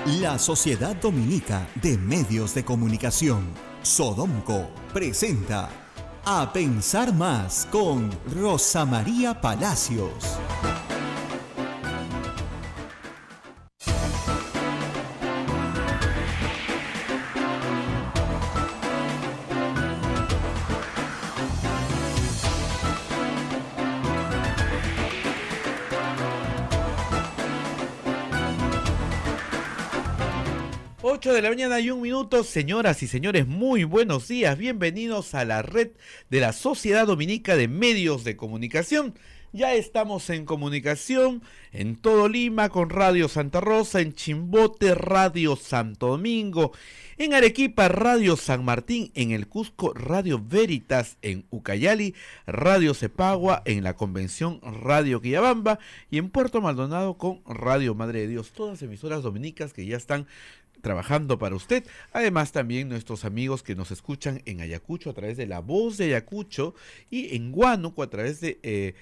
La Sociedad Dominica de Medios de Comunicación, Sodomco, presenta A Pensar Más con Rosa María Palacios. De la mañana y 1 minuto, señoras y señores, muy buenos días, bienvenidos a la red de la Sociedad Dominica de Medios de Comunicación. Ya estamos en comunicación en todo Lima con Radio Santa Rosa, en Chimbote Radio Santo Domingo, en Arequipa Radio San Martín, en el Cusco Radio Veritas, en Ucayali Radio Cepagua, en la Convención Radio Quillabamba y en Puerto Maldonado con Radio Madre de Dios, todas emisoras dominicas que ya están trabajando para usted. Además también nuestros amigos que nos escuchan en Ayacucho a través de La Voz de Ayacucho y en Huánuco a través de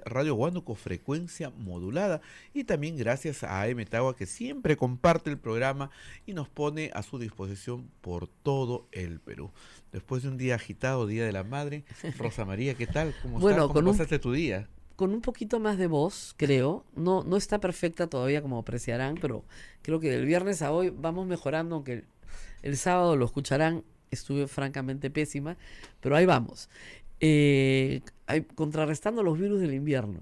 Radio Huánuco frecuencia modulada, y también gracias a AM Tagua, que siempre comparte el programa y nos pone a su disposición por todo el Perú. Después de un día agitado, Día de la Madre, Rosa María, ¿qué tal? ¿Cómo estás? ¿Cómo pasaste tu día? Con un poquito más de voz, creo. No está perfecta todavía, como apreciarán, pero creo que del viernes a hoy vamos mejorando, aunque el sábado lo escucharán, estuve francamente pésima, pero ahí vamos. Contrarrestando los virus del invierno.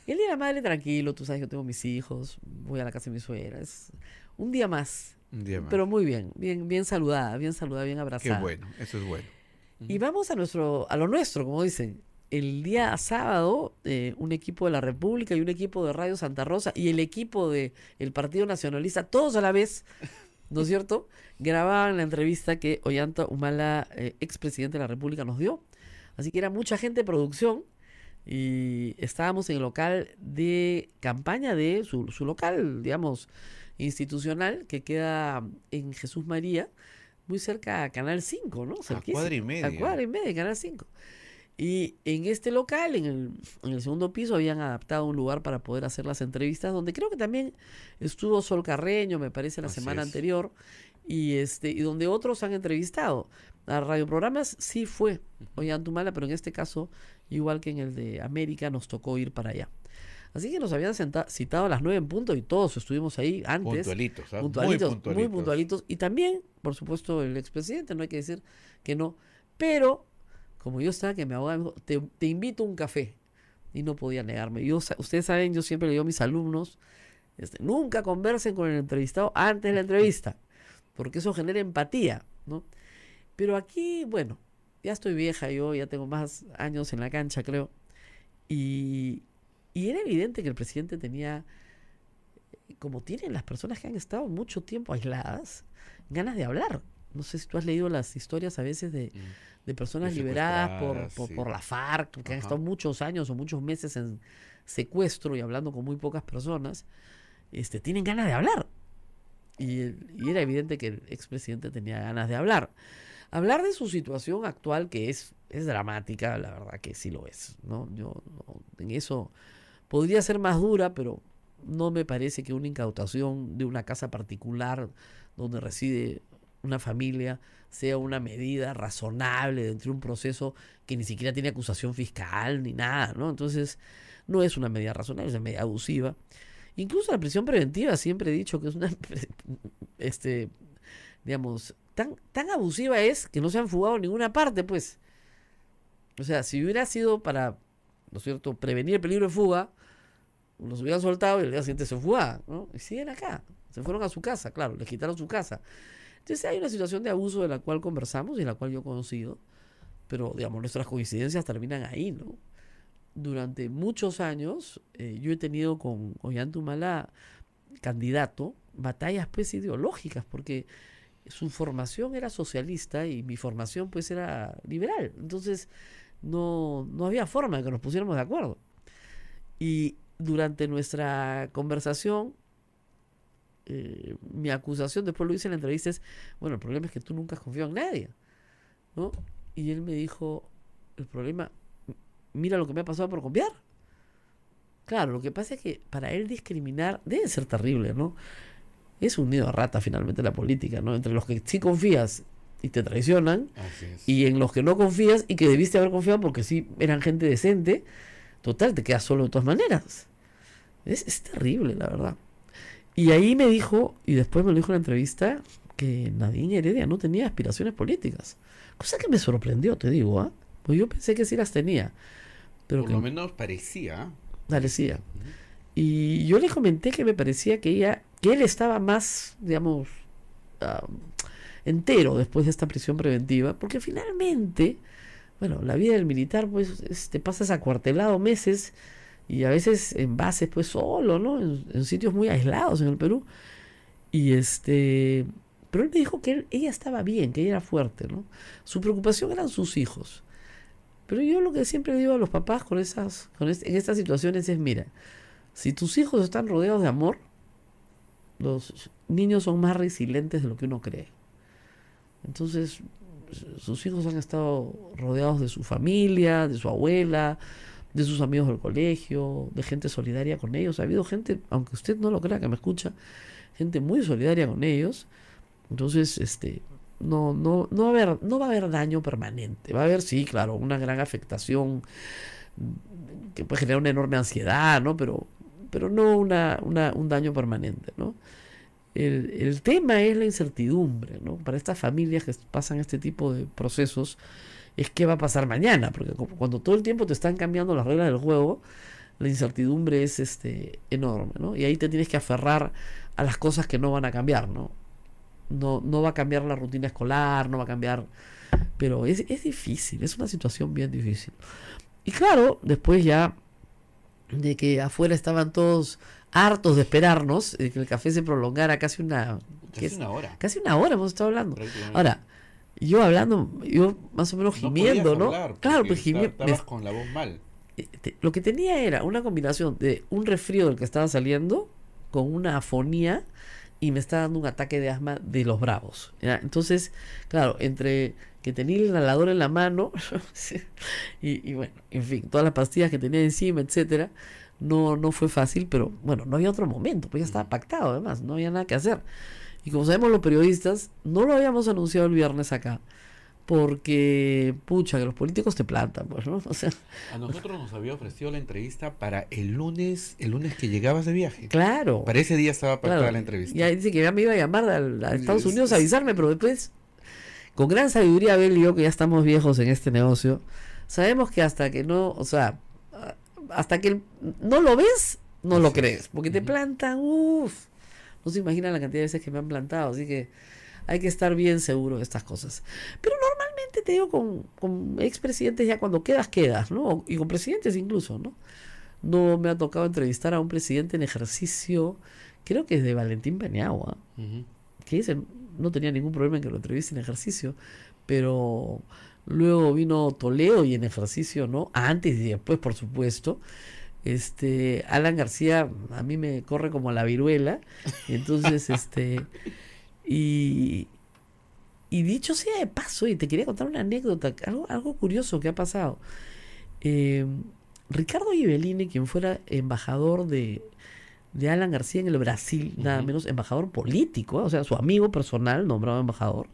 El día de la madre, tranquilo, tú sabes que yo tengo mis hijos, voy a la casa de mi suegra, es un día más. Pero muy bien, bien saludada, bien abrazada. Qué bueno, eso es bueno. Y vamos a lo nuestro, como dicen. El día sábado, un equipo de la República y un equipo de Radio Santa Rosa y el equipo del Partido Nacionalista, todos a la vez, ¿no es cierto?, grababan la entrevista que Ollanta Humala, expresidente de la República, nos dio. Así que era mucha gente de producción y estábamos en el local de campaña de su local, digamos, institucional, que queda en Jesús María, muy cerca a Canal 5, ¿no? A cuadra y media. A cuadra y media de Canal 5. Y en este local, en el segundo piso, habían adaptado un lugar para poder hacer las entrevistas, donde creo que también estuvo Sol Carreño, me parece, la semana anterior, y donde otros han entrevistado. A radioprogramas sí fue Ollanta Humala, pero en este caso, igual que en el de América, nos tocó ir para allá. Así que nos habían citado a las 9 en punto y todos estuvimos ahí antes. Puntualitos, muy puntualitos. Y también, por supuesto, el expresidente, no hay que decir que no, pero como yo estaba que me ahogaba, me dijo, te invito a un café. Y no podía negarme. Ustedes saben, yo siempre le digo a mis alumnos, nunca conversen con el entrevistado antes de la entrevista, porque eso genera empatía, ¿no? Pero aquí, bueno, ya estoy vieja yo, ya tengo más años en la cancha, creo. Y era evidente que el presidente tenía, como tienen las personas que han estado mucho tiempo aisladas, ganas de hablar. No sé si tú has leído las historias a veces de personas liberadas por la FARC, que han estado muchos años o muchos meses en secuestro y hablando con muy pocas personas, tienen ganas de hablar. Y era evidente que el expresidente tenía ganas de hablar. Hablar de su situación actual, que es dramática, la verdad que sí lo es, ¿no? Yo en eso podría ser más dura, pero no me parece que una incautación de una casa particular donde reside una familia sea una medida razonable dentro de un proceso que ni siquiera tiene acusación fiscal ni nada, ¿no? Entonces, no es una medida razonable, es una medida abusiva. Incluso la prisión preventiva, siempre he dicho que es una, digamos, tan abusiva es que no se han fugado en ninguna parte, pues. O sea, si hubiera sido para, ¿no es cierto?, prevenir el peligro de fuga, los hubieran soltado y el día siguiente se fugaban, ¿no? Y siguen acá. Se fueron a su casa, claro, les quitaron su casa. Entonces hay una situación de abuso de la cual conversamos y de la cual yo he conocido, pero, digamos, nuestras coincidencias terminan ahí, ¿no? Durante muchos años yo he tenido con Ollanta Humala, candidato, batallas pues ideológicas, porque su formación era socialista y mi formación pues era liberal. Entonces no había forma de que nos pusiéramos de acuerdo. Y durante nuestra conversación, mi acusación, después lo hice en la entrevista, es, bueno, el problema es que tú nunca has confiado en nadie, ¿no? Y él me dijo, el problema, mira lo que me ha pasado por confiar. Claro, lo que pasa es que para él discriminar debe ser terrible, ¿no? es un nido de rata finalmente la política, ¿no? Entre los que sí confías y te traicionan, y en los que no confías y que debiste haber confiado porque sí eran gente decente, total, te quedas solo de todas maneras. Es terrible, la verdad. Y ahí me dijo, y después me lo dijo en la entrevista, que Nadine Heredia no tenía aspiraciones políticas. Cosa que me sorprendió, te digo, ¿ah? Pues yo pensé que sí las tenía. Pero por que lo menos parecía. parecía. Y yo le comenté que me parecía que él estaba más, digamos, entero después de esta prisión preventiva, porque finalmente, bueno, la vida del militar, pues, te pasas acuartelado meses y a veces en bases, pues, solo, ¿no? En sitios muy aislados en el Perú. Y pero él me dijo que ella estaba bien, que ella era fuerte, ¿no? Su preocupación eran sus hijos. Pero yo lo que siempre digo a los papás en estas situaciones es, mira, si tus hijos están rodeados de amor, los niños son más resilientes de lo que uno cree. Entonces, sus hijos han estado rodeados de su familia, de su abuela, de sus amigos del colegio, de gente solidaria con ellos. Ha habido gente, aunque usted no lo crea que me escucha, gente muy solidaria con ellos. Entonces, no va a haber daño permanente. Va a haber, sí, claro, una gran afectación que puede generar una enorme ansiedad, ¿no? Pero no un daño permanente, ¿no? El tema es la incertidumbre, ¿no? Para estas familias que pasan este tipo de procesos, es qué va a pasar mañana, porque cuando todo el tiempo te están cambiando las reglas del juego, la incertidumbre es enorme, ¿no? Y ahí te tienes que aferrar a las cosas que no van a cambiar, ¿no? No va a cambiar la rutina escolar, no va a cambiar, pero es difícil, es una situación bien difícil. Y claro, después ya de que afuera estaban todos hartos de esperarnos, de que el café se prolongara casi una hora. Casi una hora hemos estado hablando. Ahora, yo más o menos gimiendo, ¿no? Claro, pues gimiendo. Estabas con la voz mal. Lo que tenía era una combinación de un resfrío del que estaba saliendo con una afonía y me está dando un ataque de asma de los bravos, ¿ya? Entonces, claro, entre que tenía el inhalador en la mano y bueno, en fin, todas las pastillas que tenía encima, etcétera, no fue fácil, pero bueno, no había otro momento, pues ya estaba pactado además, no había nada que hacer. Y como sabemos los periodistas, no lo habíamos anunciado el viernes acá, porque, pucha, que los políticos te plantan, pues, ¿no? O sea, a nosotros nos había ofrecido la entrevista para el lunes que llegabas de viaje. Claro. Para ese día estaba pactada la entrevista. Ya dice que ya me iba a llamar a Estados Unidos a avisarme, pero después, con gran sabiduría, Abel y yo, que ya estamos viejos en este negocio, sabemos que hasta que no, o sea, hasta que no lo ves, no lo crees, porque te plantan, no se imaginan la cantidad de veces que me han plantado, así que hay que estar bien seguro de estas cosas. Pero normalmente te digo, con expresidentes ya cuando quedas, ¿no? Y con presidentes incluso, ¿no? No me ha tocado entrevistar a un presidente en ejercicio, creo que es de Valentín Paniagua, que dice, no tenía ningún problema en que lo entreviste en ejercicio, pero luego vino Toledo y en ejercicio, ¿no? Antes y después, por supuesto. Alan García a mí me corre como la viruela, entonces y dicho sea de paso, y te quería contar una anécdota, algo curioso que ha pasado. Ricardo Ghibellini, quien fuera embajador de Alan García en el Brasil, nada menos embajador político, o sea, su amigo personal nombrado embajador,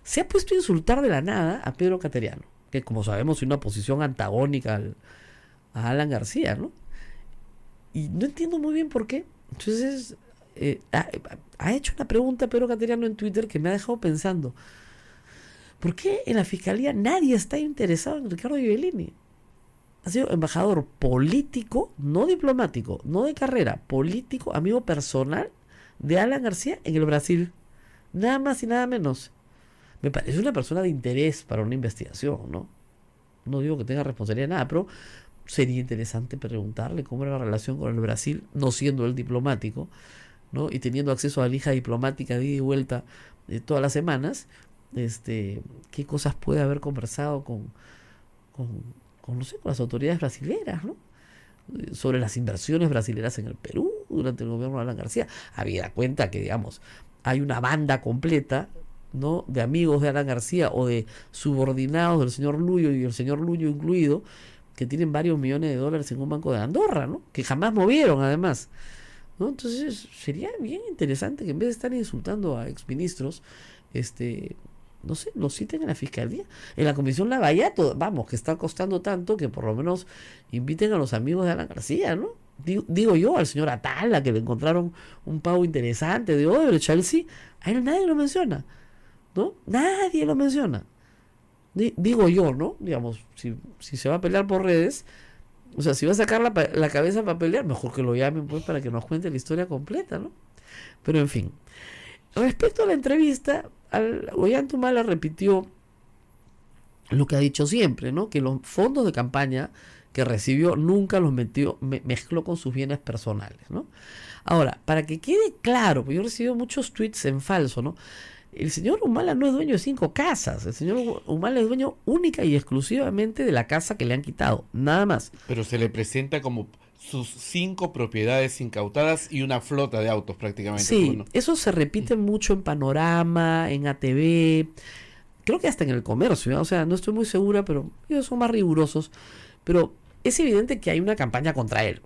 se ha puesto a insultar de la nada a Pedro Cateriano, que como sabemos es una posición antagónica a Alan García, ¿no? Y no entiendo muy bien por qué. Entonces ha hecho una pregunta Pedro Cateriano en Twitter que me ha dejado pensando: ¿por qué en la fiscalía nadie está interesado en Ricardo Ghibellini? Ha sido embajador político, no diplomático, no de carrera, político, amigo personal de Alan García en el Brasil, nada más y nada menos. Me parece una persona de interés para una investigación, ¿no? No digo que tenga responsabilidad de nada, pero sería interesante preguntarle cómo era la relación con el Brasil, no siendo él diplomático, ¿no? Y teniendo acceso a la lija diplomática de ida y vuelta todas las semanas, qué cosas puede haber conversado con no sé, con las autoridades brasileras, ¿no? Sobre las inversiones brasileras en el Perú durante el gobierno de Alan García. Habida cuenta que, digamos, hay una banda completa, ¿no?, de amigos de Alan García o de subordinados del señor Luyo y el señor Luyo incluido, que tienen varios millones de dólares en un banco de Andorra, ¿no?, que jamás movieron además. ¿no? Entonces sería bien interesante que en vez de estar insultando a exministros, no sé, lo citen en la fiscalía, en la comisión Lavallato, vamos, que está costando tanto que por lo menos inviten a los amigos de Alan García, ¿no? Digo yo, al señor Atala, que le encontraron un pago interesante de Odebrecht, Chelsea, a él nadie lo menciona, ¿no? Nadie lo menciona. Digo yo, ¿no? Digamos, si se va a pelear por redes, o sea, si va a sacar la cabeza para pelear, mejor que lo llamen pues para que nos cuente la historia completa, ¿no? Pero en fin. Respecto a la entrevista, Ollanta repitió lo que ha dicho siempre, ¿no? Que los fondos de campaña que recibió nunca los mezcló con sus bienes personales, ¿no? Ahora, para que quede claro, porque yo he recibido muchos tweets en falso, ¿no? El señor Humala no es dueño de 5 casas. El señor Humala es dueño única y exclusivamente de la casa que le han quitado. Nada más. Pero se le presenta como sus 5 propiedades incautadas y una flota de autos prácticamente. Sí, ¿no? eso se repite mucho en Panorama, en ATV, creo que hasta en El Comercio, ¿eh? O sea, no estoy muy segura, pero ellos son más rigurosos. Pero es evidente que hay una campaña contra él.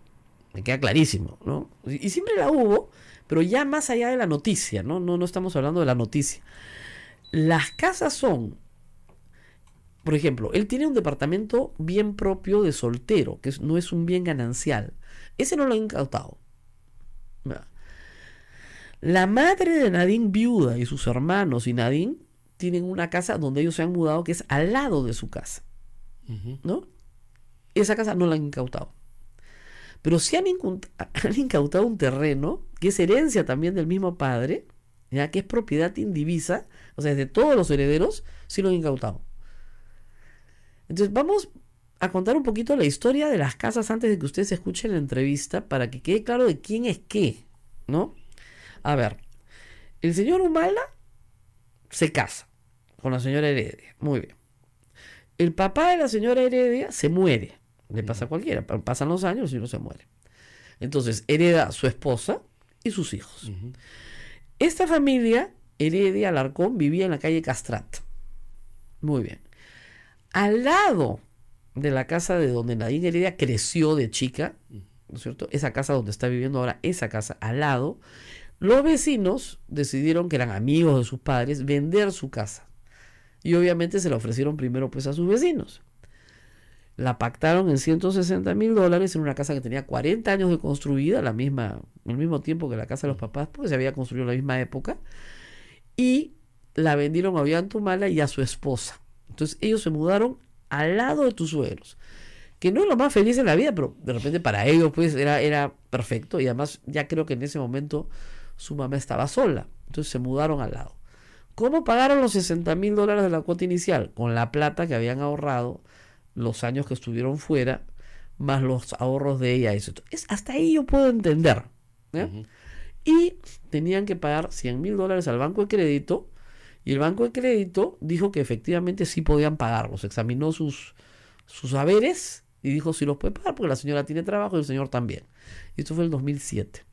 Me queda clarísimo, ¿no? Y siempre la hubo, pero ya más allá de la noticia, ¿no? No estamos hablando de la noticia. Las casas son, por ejemplo, él tiene un departamento bien propio de soltero, que no es un bien ganancial. Ese no lo han incautado. La madre de Nadine viuda y sus hermanos y Nadine tienen una casa donde ellos se han mudado que es al lado de su casa, ¿no? Esa casa no la han incautado. Pero sí han incautado un terreno que es herencia también del mismo padre, ya que es propiedad indivisa, o sea, de todos los herederos, sí lo han incautado. Entonces vamos a contar un poquito la historia de las casas antes de que ustedes escuchen la entrevista para que quede claro de quién es qué, ¿no? A ver, el señor Humala se casa con la señora Heredia, muy bien. El papá de la señora Heredia se muere. Le pasa a cualquiera, pasan los años y uno se muere. Entonces hereda su esposa y sus hijos. Esta familia, Heredia Alarcón, vivía en la calle Castrat. Muy bien. Al lado de la casa de donde Nadine Heredia creció de chica, ¿no es cierto? Esa casa donde está viviendo ahora, esa casa al lado, los vecinos decidieron, que eran amigos de sus padres, vender su casa. Y obviamente se la ofrecieron primero pues a sus vecinos. La pactaron en $160,000 en una casa que tenía 40 años de construida, al mismo tiempo que la casa de los papás, porque se había construido en la misma época, y la vendieron a Ollanta Humala y a su esposa. Entonces ellos se mudaron al lado de tus suegros, que no es lo más feliz en la vida, pero de repente para ellos pues era perfecto, y además ya creo que en ese momento su mamá estaba sola, entonces se mudaron al lado. ¿Cómo pagaron los $60,000 de la cuota inicial? Con la plata que habían ahorrado los años que estuvieron fuera, más los ahorros de ella. Hasta ahí yo puedo entender, ¿eh? Y tenían que pagar $100,000 al banco de crédito, y el banco de crédito dijo que efectivamente sí podían pagarlos. Examinó sus haberes y dijo sí los puede pagar porque la señora tiene trabajo y el señor también. Y esto fue en el 2007.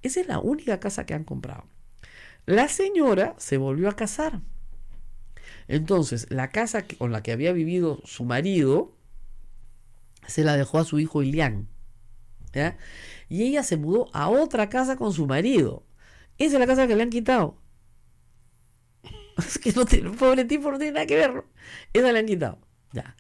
Esa es la única casa que han comprado. La señora se volvió a casar. Entonces, la casa con la que había vivido su marido se la dejó a su hijo Ilián, ¿ya? Y ella se mudó a otra casa con su marido. Esa es la casa que le han quitado. Es que pobre tipo no tiene nada que ver, ¿no? Esa le han quitado. Ya.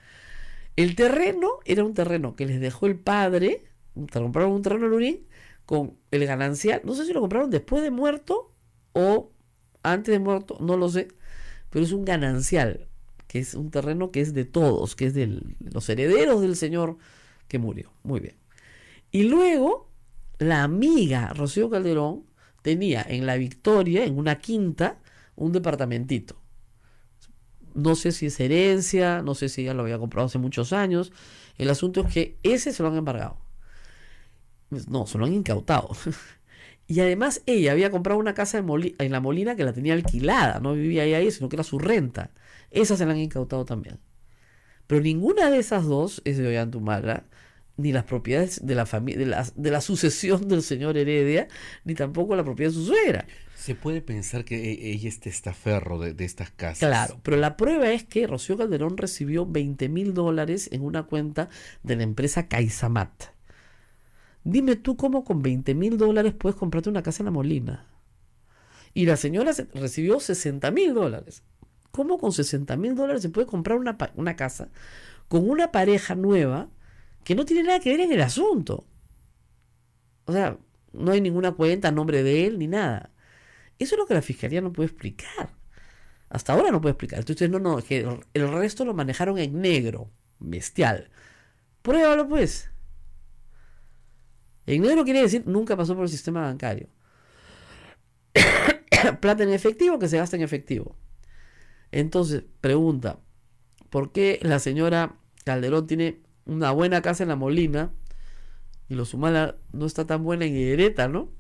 El terreno era un terreno que les dejó el padre. Compraron un terreno en Lurín con el ganancial. No sé si lo compraron después de muerto o antes de muerto, no lo sé. Pero es un ganancial, que es un terreno que es de todos, que es de los herederos del señor que murió. Muy bien. Y luego, la amiga Rocío Calderón tenía en La Victoria, en una quinta, un departamentito. No sé si es herencia, no sé si ella lo había comprado hace muchos años. El asunto es que ese se lo han embargado. No, se lo han incautado. Y además ella había comprado una casa en La Molina que la tenía alquilada, no vivía ahí, sino que era su renta. Esa se la han incautado también. Pero ninguna de esas dos es de Ollanta Humala, ni las propiedades de la familia, de la sucesión del señor Heredia, ni tampoco la propiedad de su suegra. Se puede pensar que ella es testaferro de estas casas. Claro, pero la prueba es que Rocío Calderón recibió $20,000 en una cuenta de la empresa Caizamat. Dime tú cómo con $20,000 puedes comprarte una casa en La Molina. Y la señora recibió $60,000. ¿Cómo con $60,000 se puede comprar una casa con una pareja nueva que no tiene nada que ver en el asunto? O sea, no hay ninguna cuenta a nombre de él ni nada. Eso es lo que la fiscalía no puede explicar. Hasta ahora no puede explicar. Entonces, no, es que el resto lo manejaron en negro, bestial. Pruébalo, pues. En negro quiere decir nunca pasó por el sistema bancario. Plata en efectivo que se gasta en efectivo. Entonces, pregunta, ¿por qué la señora Calderón tiene una buena casa en La Molina y los Humala no está tan buena en Higuereta, ¿no?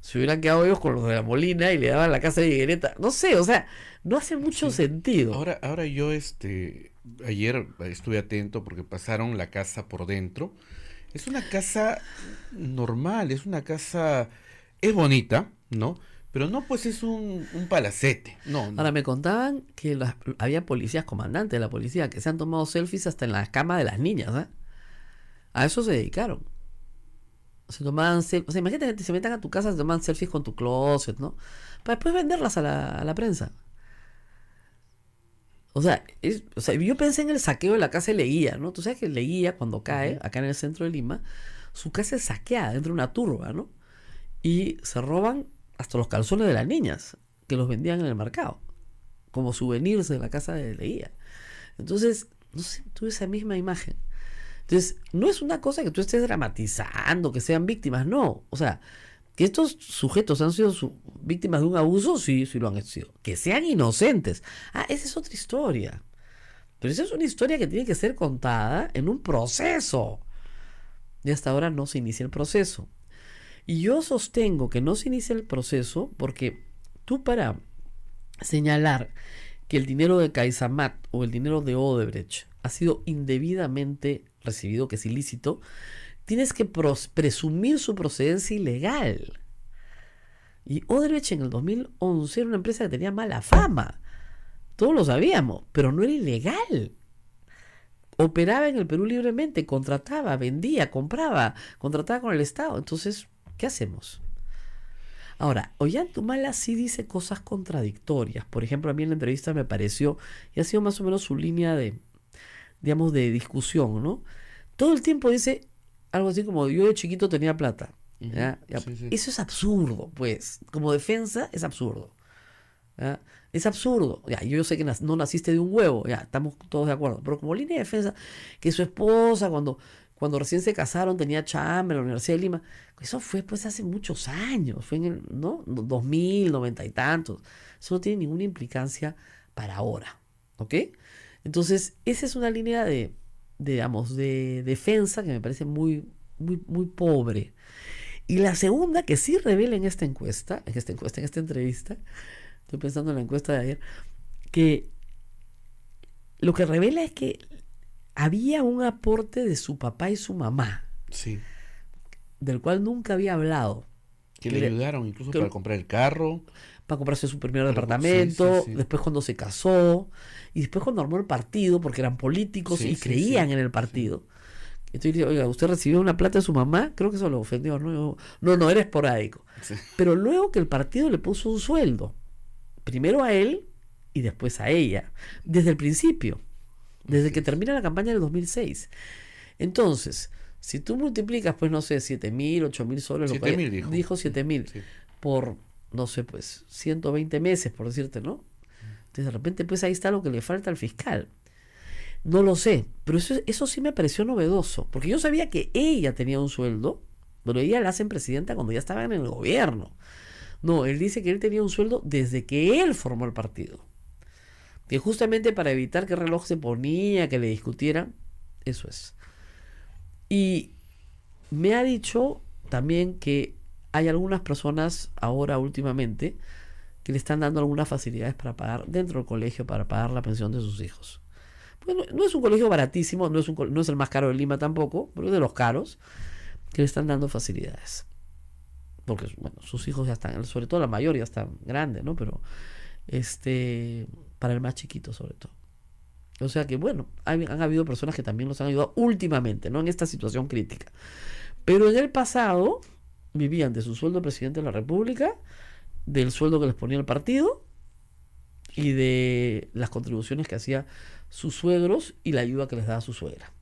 Se hubieran quedado ellos con los de La Molina y le daban la casa de Higuereta. No sé, o sea, no hace mucho sentido. Ahora yo ayer estuve atento porque pasaron la casa por dentro. Es una casa normal, es una casa, es bonita, ¿no? Pero no, pues es un palacete. No. Ahora me contaban que había policías, comandantes de la policía, que se han tomado selfies hasta en la cama de las niñas, ¿eh? A eso se dedicaron. Se tomaban selfies. O sea, imagínate que se metan a tu casa, se toman selfies con tu closet, ¿no? Para después venderlas a la prensa. O sea, yo pensé en el saqueo de la casa de Leguía, ¿no? Tú sabes que Leguía, cuando cae, acá en el centro de Lima, su casa es saqueada dentro de una turba, ¿no? Y se roban hasta los calzones de las niñas, que los vendían en el mercado, como souvenirs de la casa de Leguía. Entonces, no sé, tuve esa misma imagen. Entonces, no es una cosa que tú estés dramatizando, que sean víctimas, no. O sea, que estos sujetos han sido víctimas de un abuso, sí lo han sido. Que sean inocentes. Esa es otra historia. Pero esa es una historia que tiene que ser contada en un proceso. Y hasta ahora no se inicia el proceso. Y yo sostengo que no se inicia el proceso porque tú, para señalar que el dinero de CaixaMat o el dinero de Odebrecht ha sido indebidamente recibido, que es ilícito, tienes que presumir su procedencia ilegal. Y Odebrecht en el 2011 era una empresa que tenía mala fama. Todos lo sabíamos, pero no era ilegal. Operaba en el Perú libremente, contrataba, vendía, compraba, contrataba con el Estado. Entonces, ¿qué hacemos? Ahora, Ollantumala sí dice cosas contradictorias. Por ejemplo, a mí en la entrevista me pareció, y ha sido más o menos su línea de, digamos, de discusión, ¿no? Todo el tiempo dice algo así como, yo de chiquito tenía plata. ¿Ya? Sí. Eso es absurdo, pues. Como defensa es absurdo. ¿Ya? Es absurdo. Ya, yo sé que no naciste de un huevo, ya, estamos todos de acuerdo. Pero como línea de defensa, que su esposa, cuando recién se casaron, tenía chamba en la Universidad de Lima. Eso fue pues hace muchos años. Fue en el, ¿no? 2000, 90 y tantos. Eso no tiene ninguna implicancia para ahora. ¿Ok? Entonces, esa es una línea digamos, de defensa que me parece muy, muy, muy pobre. Y la segunda, que sí revela en esta entrevista, estoy pensando en la encuesta de ayer, que lo que revela es que había un aporte de su papá y su mamá, sí, del cual nunca había hablado. Que le ayudaron incluso para comprar el carro, para comprarse su primer departamento, sí. Después cuando se casó, y después cuando armó el partido, porque eran políticos y creían en el partido. Sí. Entonces dice, oiga, ¿usted recibió una plata de su mamá? Creo que eso lo ofendió. No, era esporádico. Sí. Pero luego que el partido le puso un sueldo, primero a él y después a ella, desde el principio, desde que termina la campaña del 2006. Entonces, si tú multiplicas, pues no sé, 7,000, 8,000 soles, 7,000 dijo 7,000, sí, por, no sé, pues 120 meses, por decirte, ¿no? Entonces de repente, pues ahí está lo que le falta al fiscal. No lo sé, pero eso sí me pareció novedoso, porque yo sabía que ella tenía un sueldo, pero ella la hacen presidenta cuando ya estaban en el gobierno. No, él dice que él tenía un sueldo desde que él formó el partido. Que justamente para evitar que el reloj se ponía, que le discutieran, eso es. Y me ha dicho también que hay algunas personas ahora últimamente que le están dando algunas facilidades para pagar dentro del colegio, para pagar la pensión de sus hijos. Bueno, no es un colegio baratísimo, no es el más caro de Lima tampoco, pero es de los caros, que le están dando facilidades. Porque, bueno, sus hijos ya están, sobre todo la mayor ya está grande, ¿no? Pero, para el más chiquito sobre todo. O sea que, bueno, han habido personas que también los han ayudado últimamente, ¿no? En esta situación crítica. Pero en el pasado vivían de su sueldo de presidente de la República, del sueldo que les ponía el partido y de las contribuciones que hacía sus suegros y la ayuda que les daba su suegra.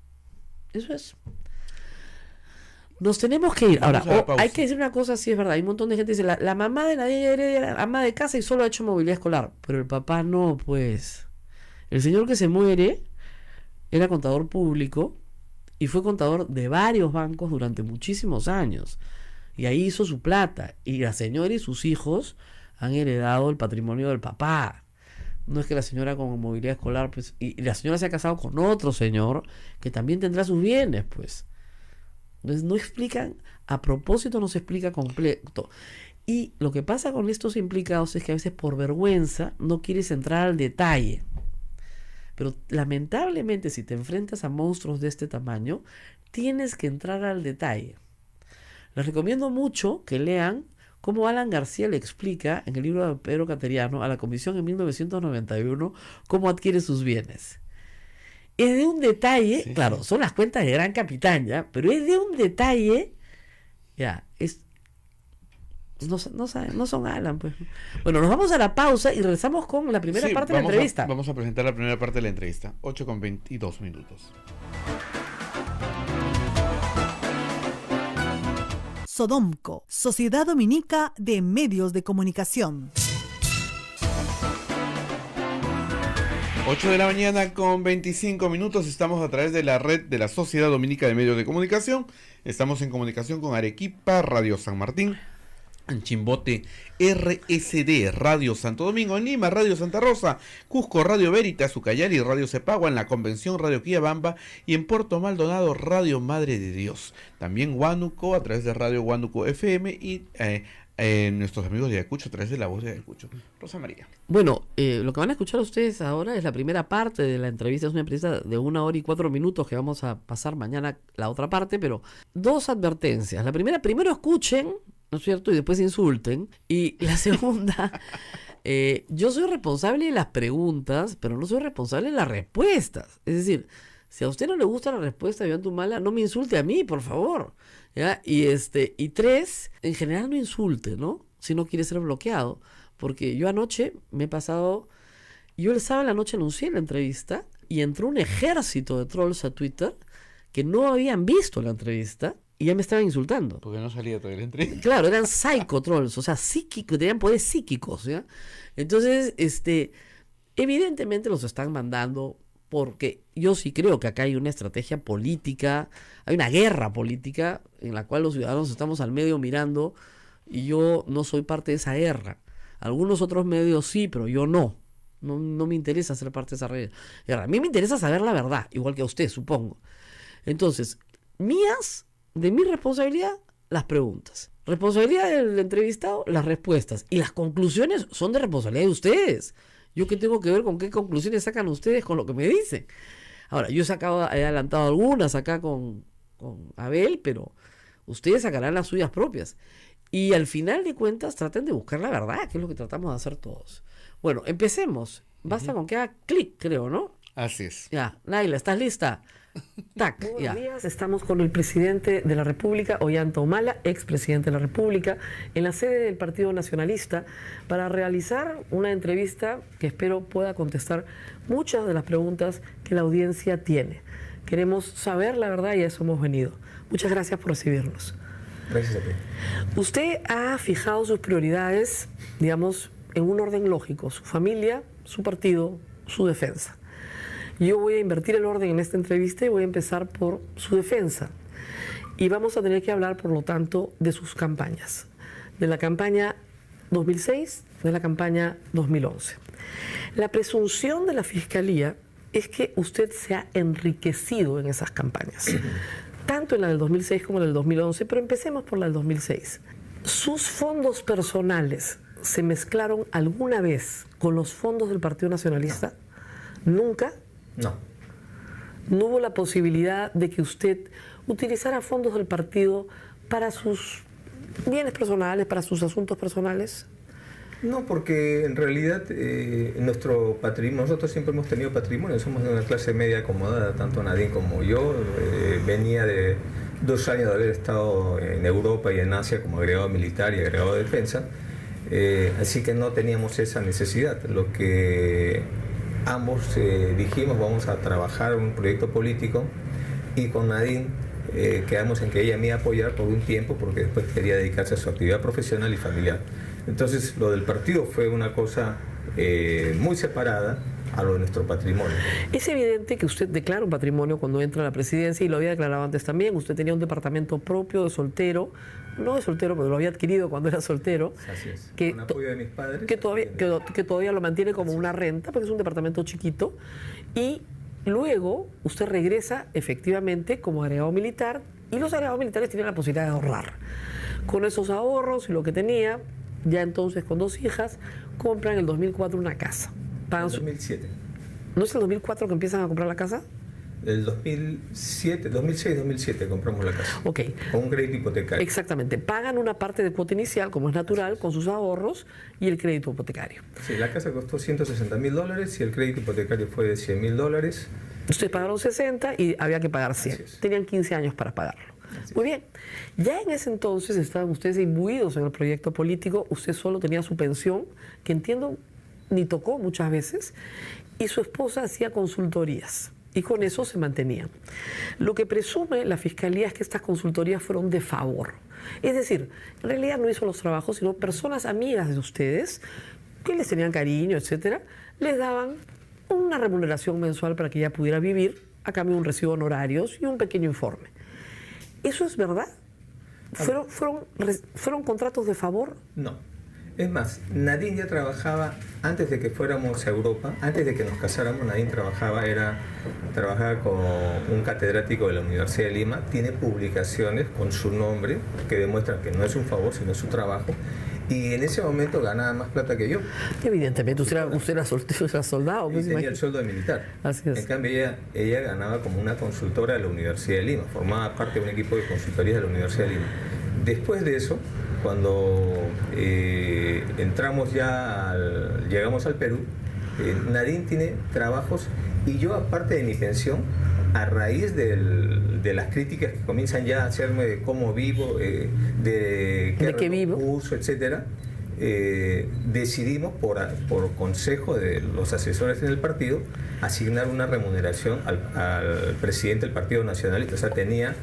Eso es. Nos tenemos que ir. Ahora, hay que decir una cosa, sí es verdad. Hay un montón de gente que dice, la mamá de Nadine Heredia era ama de casa y solo ha hecho movilidad escolar. Pero el papá no, pues. El señor que se muere era contador público y fue contador de varios bancos durante muchísimos años. Y ahí hizo su plata. Y la señora y sus hijos han heredado el patrimonio del papá. No es que la señora con movilidad escolar, pues, y la señora se ha casado con otro señor que también tendrá sus bienes, pues. Entonces no explican, a propósito no se explica completo. Y lo que pasa con estos implicados es que a veces por vergüenza no quieres entrar al detalle. Pero lamentablemente si te enfrentas a monstruos de este tamaño, tienes que entrar al detalle. Les recomiendo mucho que lean cómo Alan García le explica en el libro de Pedro Cateriano a la Comisión en 1991 cómo adquiere sus bienes. Es de un detalle, sí, claro, son las cuentas de Gran Capitán, ¿ya? Pero es de un detalle, ya, no son Alan, pues. Bueno, nos vamos a la pausa y regresamos con la primera parte de la entrevista. Vamos a presentar la primera parte de la entrevista, 8:22 minutos. Sodomco, Sociedad Dominica de Medios de Comunicación. 8 de la mañana con 25 minutos, estamos a través de la red de la Sociedad Dominica de Medios de Comunicación. Estamos en comunicación con Arequipa, Radio San Martín, en Chimbote, RSD, Radio Santo Domingo, en Lima, Radio Santa Rosa, Cusco, Radio Veritas, Ucayali, Radio Cepagua, en la Convención, Radio Quillabamba, y en Puerto Maldonado, Radio Madre de Dios. También Huánuco, a través de Radio Huánuco FM, y nuestros amigos de Ayacucho a través de La Voz de Ayacucho. Rosa María. Bueno, lo que van a escuchar ustedes ahora es la primera parte de la entrevista. Es una entrevista de 1 hora y 4 minutos que vamos a pasar mañana la otra parte, pero 2 advertencias. La primera, primero escuchen, ¿no es cierto? Y después insulten. Y la segunda, yo soy responsable de las preguntas, pero no soy responsable de las respuestas. Es decir, si a usted no le gusta la respuesta de Ollantumala, no me insulte a mí, por favor. ¿Ya? Y 3, en general no insulte, ¿no? Si no quiere ser bloqueado. Porque yo anoche me he pasado... Yo el sábado en la noche anuncié la entrevista y entró un ejército de trolls a Twitter que no habían visto la entrevista y ya me estaban insultando. Porque no salía toda la entrevista. Claro, eran psychotrolls, o sea, psíquicos, tenían poderes psíquicos, ¿ya? Entonces, evidentemente los están mandando porque yo sí creo que acá hay una estrategia política, hay una guerra política en la cual los ciudadanos estamos al medio mirando y yo no soy parte de esa guerra. Algunos otros medios sí, pero yo no me interesa ser parte de esa guerra. A mí me interesa saber la verdad, igual que a usted, supongo. Entonces, de mi responsabilidad, las preguntas. Responsabilidad del entrevistado, las respuestas. Y las conclusiones son de responsabilidad de ustedes. ¿Yo qué tengo que ver con qué conclusiones sacan ustedes con lo que me dicen? Ahora, he adelantado algunas acá con Abel, pero ustedes sacarán las suyas propias. Y al final de cuentas, traten de buscar la verdad, que es lo que tratamos de hacer todos. Bueno, empecemos. Basta con que haga clic, creo, ¿no? Así es. Ya, Naila, ¿estás lista? Tac, Buenos ya. días, estamos con el presidente de la República, Ollanta Humala, expresidente de la República, en la sede del Partido Nacionalista, para realizar una entrevista que espero pueda contestar muchas de las preguntas que la audiencia tiene. Queremos saber la verdad y a eso hemos venido. Muchas gracias por recibirnos. Gracias a ti. Usted ha fijado sus prioridades, digamos, en un orden lógico: su familia, su partido, su defensa. Yo voy a invertir el orden en esta entrevista y voy a empezar por su defensa. Y vamos a tener que hablar, por lo tanto, de sus campañas. De la campaña 2006, de la campaña 2011. La presunción de la Fiscalía es que usted se ha enriquecido en esas campañas. Tanto en la del 2006 como en la del 2011, pero empecemos por la del 2006. ¿Sus fondos personales se mezclaron alguna vez con los fondos del Partido Nacionalista? ¿Nunca? No. ¿No hubo la posibilidad de que usted utilizara fondos del partido para sus bienes personales, para sus asuntos personales? No, porque en realidad nuestro patrimonio, nosotros siempre hemos tenido patrimonio, somos de una clase media acomodada, tanto Nadine como yo, venía de 2 años de haber estado en Europa y en Asia como agregado militar y agregado de defensa, así que no teníamos esa necesidad. Lo que ambos dijimos, vamos a trabajar en un proyecto político, y con Nadine quedamos en que ella me iba a apoyar por un tiempo porque después quería dedicarse a su actividad profesional y familiar. Entonces lo del partido fue una cosa muy separada a lo de nuestro patrimonio. Es evidente que usted declara un patrimonio cuando entra a la presidencia, y lo había declarado antes también. Usted tenía un departamento propio de soltero, no de soltero, pero lo había adquirido cuando era soltero. Así es, que, con apoyo de mis padres. que todavía lo mantiene como una renta, porque es un departamento chiquito. Y luego usted regresa efectivamente como agregado militar, y los agregados militares tienen la posibilidad de ahorrar. Con esos ahorros y lo que tenía, ya entonces con 2 hijas, compran en el 2004 una casa. En 2007. ¿No es el 2004 que empiezan a comprar la casa? El 2006-2007 compramos la casa. Ok. Con un crédito hipotecario. Exactamente. Pagan una parte de cuota inicial, como es natural, con sus ahorros y el crédito hipotecario. Sí, la casa costó $160.000 y el crédito hipotecario fue de $100.000. Ustedes pagaron 60 y había que pagar 100. Tenían 15 años para pagarlo. Muy bien. Ya en ese entonces estaban ustedes imbuidos en el proyecto político. Usted solo tenía su pensión, que entiendo ni tocó muchas veces, y su esposa hacía consultorías, y con eso se mantenían. Lo que presume la Fiscalía es que estas consultorías fueron de favor. Es decir, en realidad no hizo los trabajos, sino personas amigas de ustedes, que les tenían cariño, etcétera, les daban una remuneración mensual para que ella pudiera vivir, a cambio de un recibo de honorarios y un pequeño informe. ¿Eso es verdad? ¿Fueron contratos de favor? No. Es más, Nadine ya trabajaba, antes de que fuéramos a Europa, antes de que nos casáramos, Nadine trabajaba con un catedrático de la Universidad de Lima, tiene publicaciones con su nombre que demuestran que no es un favor, sino su trabajo, y en ese momento ganaba más plata que yo. Evidentemente, usted era soldado. Y tenía el sueldo de militar. Así es. En cambio, ella ganaba como una consultora de la Universidad de Lima, formaba parte de un equipo de consultorías de la Universidad de Lima. Después de eso, cuando llegamos al Perú, Nadine tiene trabajos, y yo, aparte de mi pensión, a raíz de las críticas que comienzan ya a hacerme de cómo vivo, de qué vivo, uso, etcétera, decidimos por consejo de los asesores en el partido asignar una remuneración al presidente del Partido Nacionalista. O sea, tenía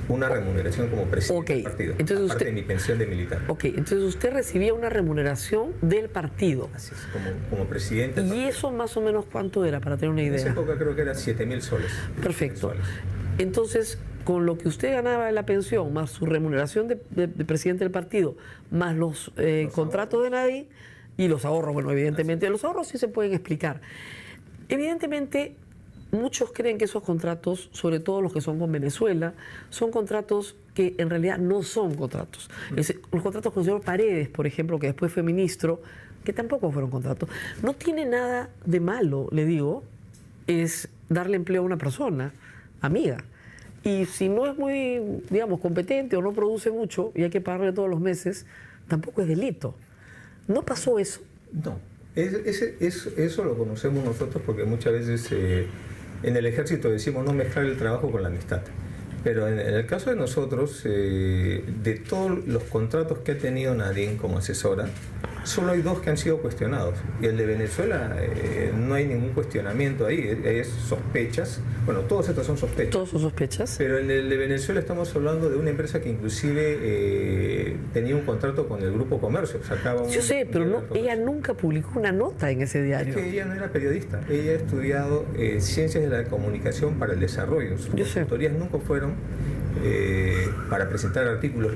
una remuneración como presidente del partido, entonces aparte de mi pensión de militar. Ok, entonces usted recibía una remuneración del partido. Así es, como presidente. ¿Y eso más o menos cuánto era, para tener una idea? En esa época creo que era 7.000 soles. Perfecto. Mensuales. Entonces, con lo que usted ganaba de la pensión, más su remuneración de presidente del partido, más los contratos de Nadine y los ahorros, bueno, evidentemente, los ahorros sí se pueden explicar. Evidentemente, muchos creen que esos contratos, sobre todo los que son con Venezuela, son contratos que en realidad no son contratos. Los contratos con el señor Paredes, por ejemplo, que después fue ministro, que tampoco fueron contratos. No tiene nada de malo, le digo, es darle empleo a una persona, amiga. Y si no es muy, digamos, competente o no produce mucho y hay que pagarle todos los meses, tampoco es delito. ¿No pasó eso? No. Eso lo conocemos nosotros porque muchas veces en el ejército decimos no mezclar el trabajo con la amistad. Pero en el caso de nosotros, de todos los contratos que ha tenido Nadine como asesora, solo hay 2 que han sido cuestionados. Y el de Venezuela no hay ningún cuestionamiento ahí, es sospechas. Bueno, todos estos son sospechas. Todos son sospechas. Pero en el de Venezuela estamos hablando de una empresa que inclusive tenía un contrato con el Grupo Comercio. Yo sé, pero ella nunca publicó una nota en ese diario. Es que ella no era periodista, ella ha estudiado Ciencias de la Comunicación para el Desarrollo. Sus consultorías nunca fueron para presentar artículos.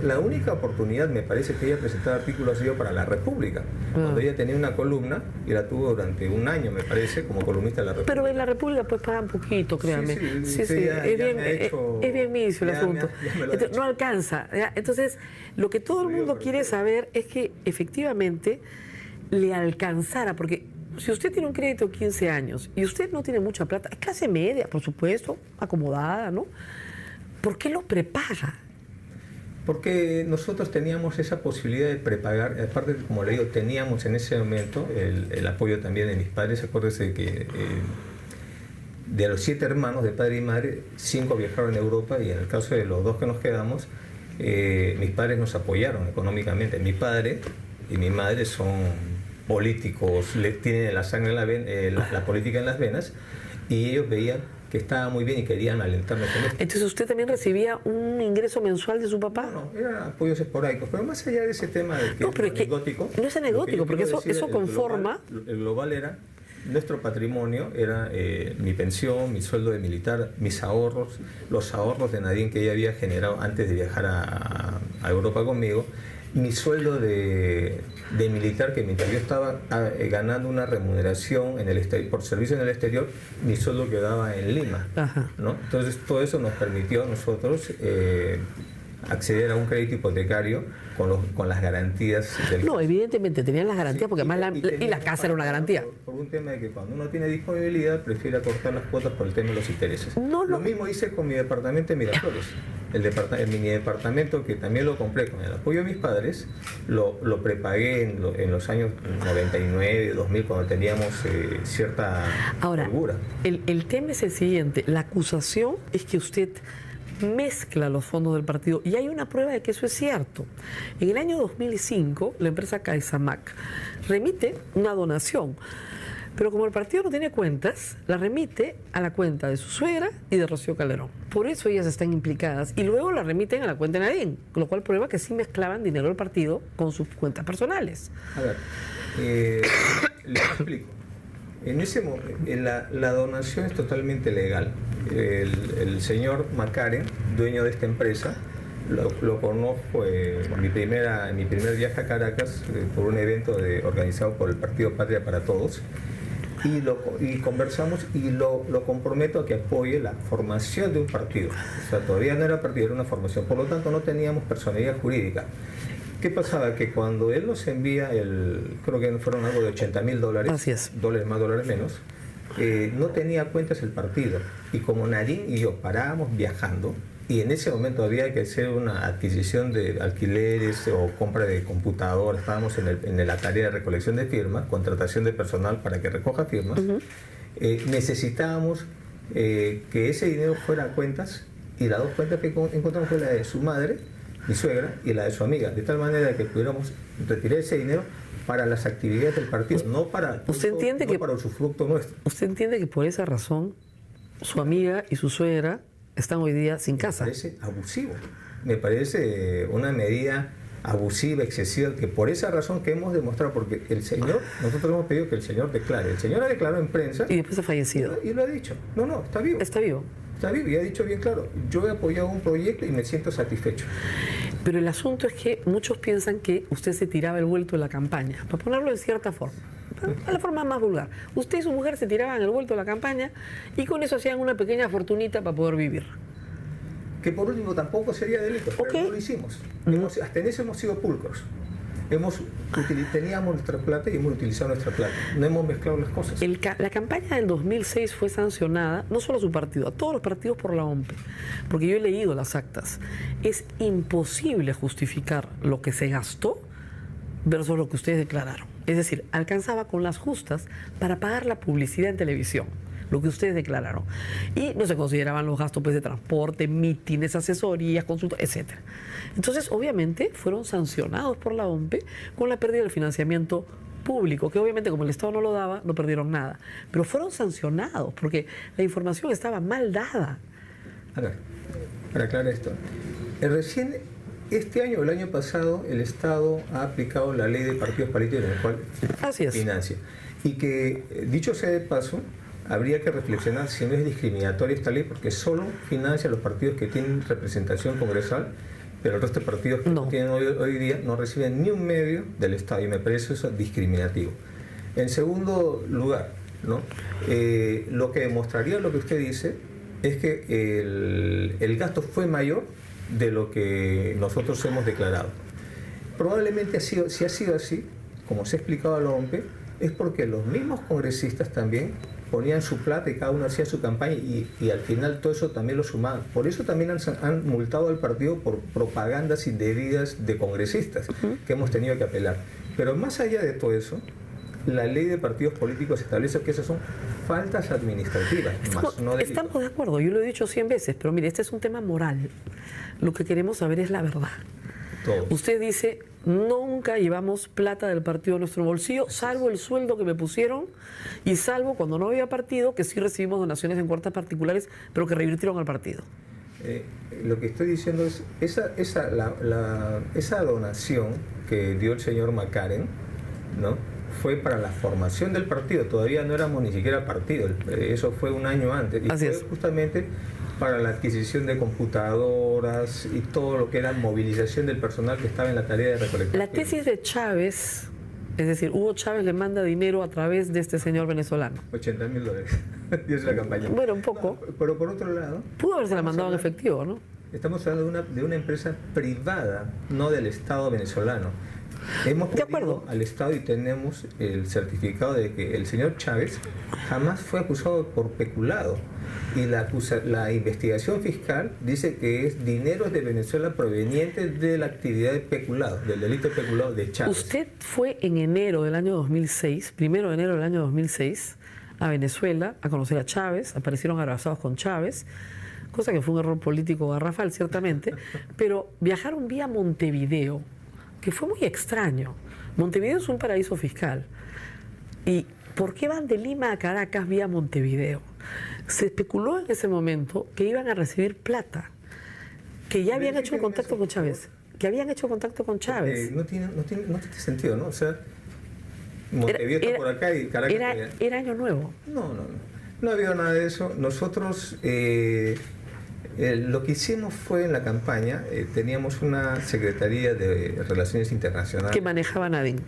La única oportunidad, me parece, que ella presentaba artículos ha sido para La República, cuando ella tenía una columna y la tuvo durante un año, me parece, como columnista de La República. Pero en La República pues pagan poquito, créanme. Sí, es bien misio el asunto. Entonces, no alcanza. ¿Ya? Entonces, lo que todo el mundo quiere saber es que efectivamente le alcanzara, porque si usted tiene un crédito de 15 años y usted no tiene mucha plata, es clase media, por supuesto, acomodada, ¿no? ¿Por qué lo prepaga? Porque nosotros teníamos esa posibilidad de prepagar, aparte, como le digo, teníamos en ese momento el apoyo también de mis padres. Acuérdese que de los 7 hermanos de padre y madre, 5 viajaron a Europa y en el caso de los 2 que nos quedamos, mis padres nos apoyaron económicamente. Mi padre y mi madre son políticos, tienen la sangre en la política en las venas, y ellos veían que estaba muy bien y querían alentarme con esto. Entonces, ¿usted también recibía un ingreso mensual de su papá? No, eran apoyos esporádicos, pero más allá de ese tema de que No, pero es anecdótico, no es anecdótico, porque eso conforma... El global era, nuestro patrimonio era mi pensión, mi sueldo de militar, mis ahorros, los ahorros de Nadine que ella había generado antes de viajar a Europa conmigo, mi sueldo de militar, que mientras yo estaba ganando una remuneración en el por servicio en el exterior, mi sueldo quedaba en Lima, ¿no? Entonces todo eso nos permitió a nosotros acceder a un crédito hipotecario con las garantías del... No, evidentemente tenían las garantías, porque además y la casa era una garantía. Por un tema de que cuando uno tiene disponibilidad prefiere acortar las cuotas por el tema de los intereses. Lo mismo hice con mi departamento de Miraflores. El mini departamento, que también lo compré con el apoyo de mis padres, lo prepagué en los años 99, 2000, cuando teníamos cierta holgura. El tema es el siguiente: la acusación es que usted mezcla los fondos del partido, y hay una prueba de que eso es cierto. En el año 2005, la empresa CaixaMac remite una donación, pero como el partido no tiene cuentas, la remite a la cuenta de su suegra y de Rocío Calderón. Por eso ellas están implicadas, y luego la remiten a la cuenta de Nadine, lo cual prueba que sí mezclaban dinero del partido con sus cuentas personales. A ver, les explico. En ese la donación es totalmente legal. El señor Macaren, dueño de esta empresa, lo conozco en mi primer viaje a Caracas por un evento organizado por el Partido Patria para Todos, y conversamos, y lo comprometo a que apoye la formación de un partido. O sea, todavía no era partido, era una formación, por lo tanto no teníamos personalidad jurídica. ¿Qué pasaba? Que cuando él nos envía creo que fueron algo de $80.000, así es, dólares más, dólares menos, no tenía cuentas el partido, y como Nadine y yo parábamos viajando, y en ese momento había que hacer una adquisición de alquileres o compra de computador, estábamos en la tarea de recolección de firmas, contratación de personal para que recoja firmas, necesitábamos que ese dinero fuera a cuentas, y las 2 cuentas que encontramos fue la de su madre, mi suegra, y la de su amiga, de tal manera que pudiéramos retirar ese dinero para las actividades del partido, no para el usufructo nuestro. ¿Usted entiende que por esa razón su amiga y su suegra están hoy día sin casa? Me parece abusivo, me parece una medida abusiva, excesiva, que por esa razón que hemos demostrado, porque el señor, nosotros hemos pedido que el señor declare, el señor ha declarado en prensa y después ha fallecido, y lo ha dicho, no, está vivo. Está vivo. Está vivo, y ha dicho bien claro, yo he apoyado un proyecto y me siento satisfecho. Pero el asunto es que muchos piensan que usted se tiraba el vuelto de la campaña, para ponerlo de cierta forma, a la forma más vulgar. Usted y su mujer se tiraban el vuelto de la campaña, y con eso hacían una pequeña fortunita para poder vivir. Que por último tampoco sería delito, pero no lo hicimos. Hasta en eso hemos sido pulcros. Teníamos nuestra plata y hemos utilizado nuestra plata. No hemos mezclado las cosas. La campaña del 2006 fue sancionada, no solo a su partido, a todos los partidos por la OMP, porque yo he leído las actas. Es imposible justificar lo que se gastó versus lo que ustedes declararon. Es decir, alcanzaba con las justas para pagar la publicidad en televisión, lo que ustedes declararon. Y no se consideraban los gastos, pues, de transporte, mítines, asesorías, consultas, etc. Entonces, obviamente, fueron sancionados por la OMP con la pérdida del financiamiento público, que obviamente, como el Estado no lo daba, no perdieron nada. Pero fueron sancionados porque la información estaba mal dada. A ver, para aclarar esto. Recién este año o el año pasado, el Estado ha aplicado la ley de partidos políticos en la cual financia. Y que, dicho sea de paso, habría que reflexionar si no es discriminatoria esta ley, porque solo financia a los partidos que tienen representación congresal, pero el resto de partidos que no tienen hoy día no reciben ni un medio del Estado, y me parece eso discriminativo. En segundo lugar, ¿no? Lo que demostraría lo que usted dice es que el gasto fue mayor de lo que nosotros hemos declarado. Probablemente si ha sido así, como se ha explicado a la OMP, es porque los mismos congresistas también ponían su plata y cada uno hacía su campaña, y al final todo eso también lo sumaban. Por eso también han multado al partido por propagandas indebidas de congresistas que hemos tenido que apelar. Pero más allá de todo eso, la ley de partidos políticos establece que esas son faltas administrativas, más no delitos. Estamos de acuerdo, yo lo he dicho 100 veces, pero mire, este es un tema moral. Lo que queremos saber es la verdad. Todos. Usted dice, nunca llevamos plata del partido a nuestro bolsillo, salvo el sueldo que me pusieron y salvo cuando no había partido, que sí recibimos donaciones en cuentas particulares, pero que revirtieron al partido. Lo que estoy diciendo es, esa donación que dio el señor Macaren, ¿no?, fue para la formación del partido, todavía no éramos ni siquiera partido, eso fue un año antes, y Así fue es. justamente para la adquisición de computadoras y todo lo que era movilización del personal que estaba en la tarea de recolectar. La tesis de Chávez, es decir, Hugo Chávez le manda dinero a través de este señor venezolano. $80.000 dio la campaña. Bueno, un poco. No, pero por otro lado, Pudo haberse la mandado en efectivo, ¿no? estamos hablando de una empresa privada, no del Estado venezolano. Hemos De pedido acuerdo. al Estado y tenemos el certificado de que el señor Chávez jamás fue acusado por peculado. Y la investigación fiscal dice que es dinero de Venezuela proveniente de la actividad de peculado, del delito de peculado de Chávez. Usted fue en enero del año 2006, 1 de enero del año 2006, a Venezuela a conocer a Chávez, aparecieron abrazados con Chávez, cosa que fue un error político garrafal, ciertamente, pero viajaron vía Montevideo, que fue muy extraño. Montevideo es un paraíso fiscal. ¿Y por qué van de Lima a Caracas vía Montevideo? Se especuló en ese momento que iban a recibir plata, que ya habían hecho contacto con Chávez, que habían hecho contacto con Chávez. No tiene sentido, ¿no? O sea, Montevideo está por acá y Caracas por allá. Era Año Nuevo. No ha habido nada de eso. Nosotros lo que hicimos fue en la campaña, teníamos una Secretaría de Relaciones Internacionales. Que manejaba Nadine.